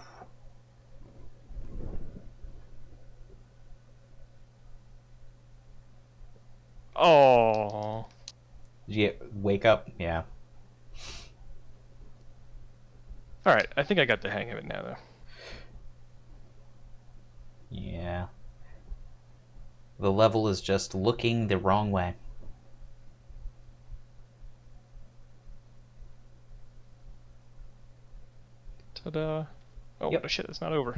Oh. Did you wake up? Yeah. Alright, I think I got the hang of it now, though. Yeah. The level is just looking the wrong way. Ta-da. Oh, Yep. no shit, it's not over.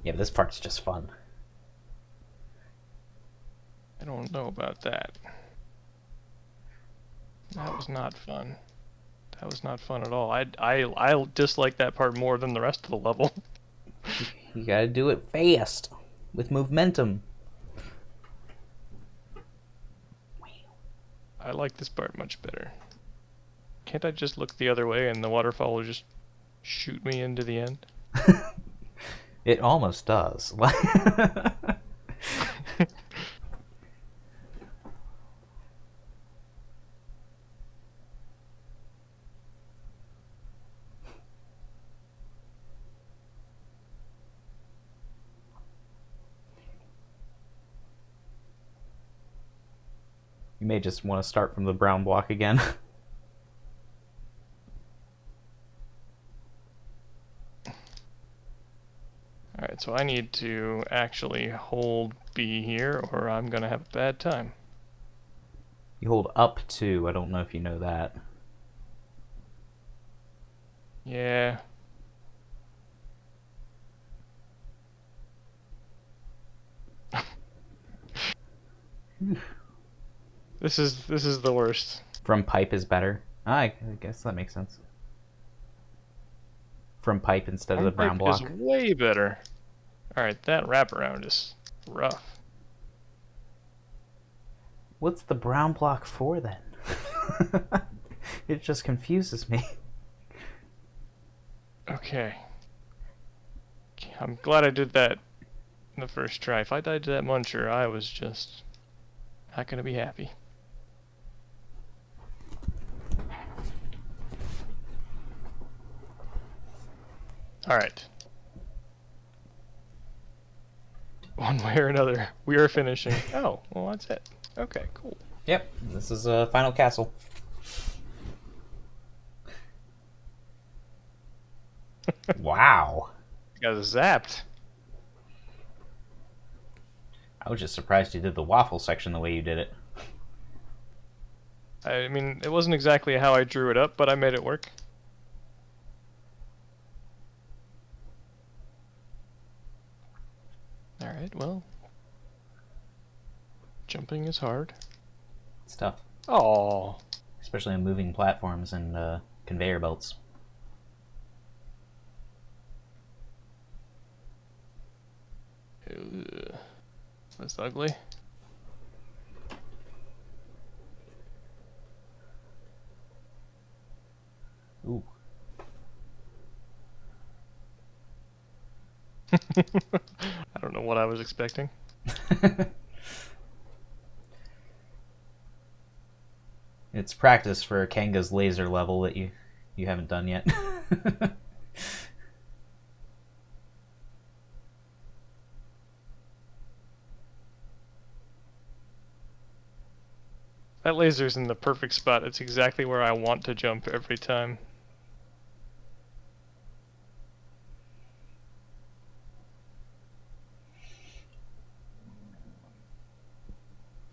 Yeah, but this part's just fun. I don't know about that. That was not fun. That was not fun at all. I dislike that part more than the rest of the level. You gotta do it fast, with momentum. I like this part much better. Can't I just look the other way and the waterfall will just shoot me into the end? It almost does. You may just want to start from the brown block again. Alright, so I need to actually hold B here or I'm gonna have a bad time. You hold up 2. I don't know if you know that. Yeah. This is the worst. From pipe is better. I guess that makes sense. From pipe instead of the brown block. Is way better. Alright, that wraparound is rough. What's the brown block for then? It just confuses me. Okay. I'm glad I did that in the first try. If I died to that muncher, I was just not gonna be happy. Alright. One way or another, we are finishing. Oh, well that's it. Okay, cool. Yep, this is a final castle. Wow. Got zapped. I was just surprised you did the waffle section the way you did it. I mean, it wasn't exactly how I drew it up, but I made it work. Alright, well. Jumping is hard. It's tough. Oh. Especially on moving platforms and conveyor belts. That's ugly. Ooh. I don't know what I was expecting. It's practice for Kanga's laser level that you haven't done yet. That laser's in the perfect spot. It's exactly where I want to jump every time.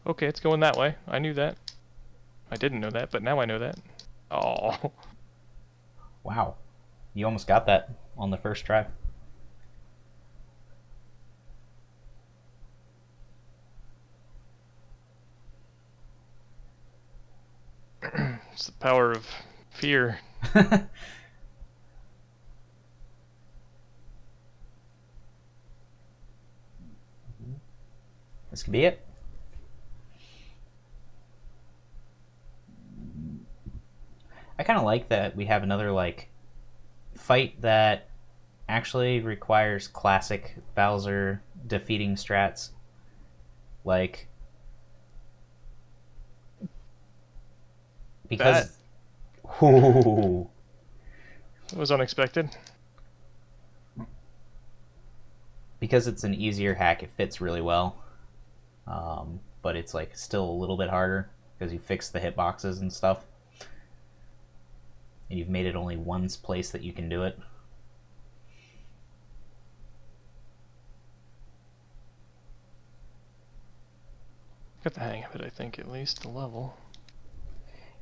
Okay, it's going that way. I knew that. I didn't know that, but now I know that. Oh. Wow. You almost got that on the first try. It's the power of fear. This could be it. I kind of like that we have another, like, fight that actually requires classic Bowser defeating strats. Like, because... Ooh. It was unexpected. Because it's an easier hack, it fits really well. But it's, like, still a little bit harder because you fix the hitboxes and stuff. And you've made it only one place that you can do it. Got the hang of it, I think, at least, the level.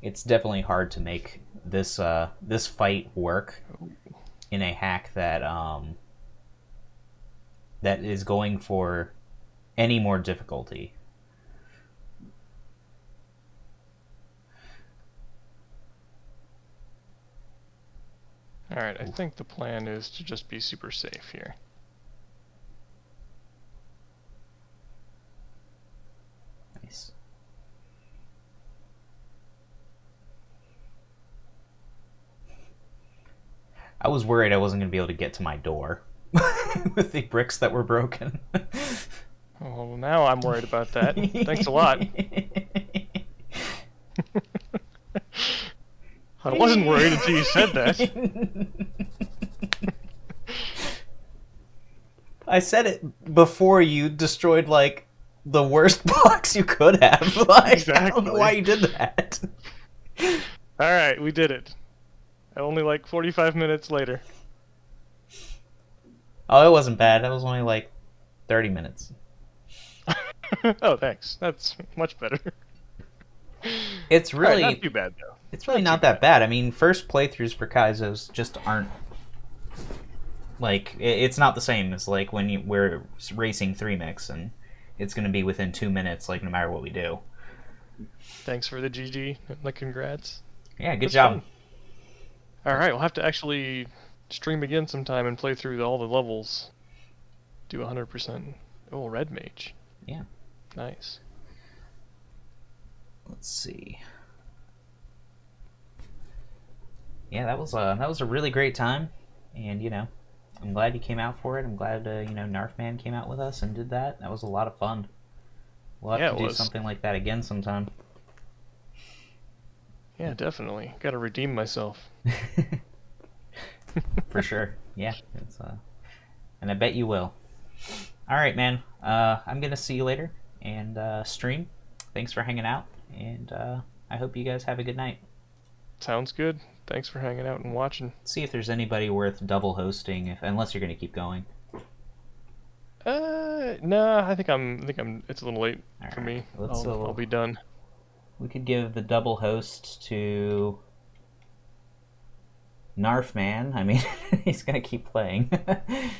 It's definitely hard to make this this fight work in a hack that that is going for any more difficulty. Alright, I think the plan is to just be super safe here. Nice. I was worried I wasn't going to be able to get to my door with the bricks that were broken. Well, now I'm worried about that. Thanks a lot. I wasn't worried until you said that. I said it before you destroyed, like, the worst box you could have. Like, Exactly. I don't know why you did that. Alright, we did it. Only like 45 minutes later. Oh, it wasn't bad. That was only like 30 minutes. Oh, thanks. That's much better. It's really Alright, not too bad though. It's really not that bad. I mean, first playthroughs for Kaizo's just aren't like it's not the same as like when we're racing 3-mix and it's going to be within 2 minutes, like no matter what we do. Thanks for the GG. Like, congrats. Yeah, good That's job. fun. Alright, we'll have to actually stream again sometime and play through all the levels. Do 100%. Oh, Red Mage. Yeah. Nice. Let's see. Yeah, that was a really great time, and you know, I'm glad you came out for it. I'm glad you know, Narfman came out with us and did that. That was a lot of fun. We'll have to do something like that again sometime. Yeah, definitely. Gotta redeem myself. For sure. Yeah. It's and I bet you will. All right, man. I'm gonna see you later and stream. Thanks for hanging out, and I hope you guys have a good night. Sounds good. Thanks for hanging out and watching. See if there's anybody worth double hosting, unless you're gonna keep going. Nah, I think I'm. It's a little late for Alright, me. let's, I'll be done. We could give the double host to Narfman. I mean, he's gonna keep playing.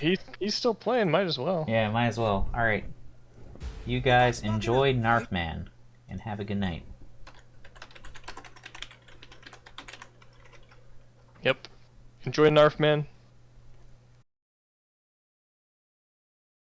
He's still playing. Might as well. Yeah, might as well. Alright. You guys enjoy Narfman, and have a good night. Yep. Enjoy Narfman.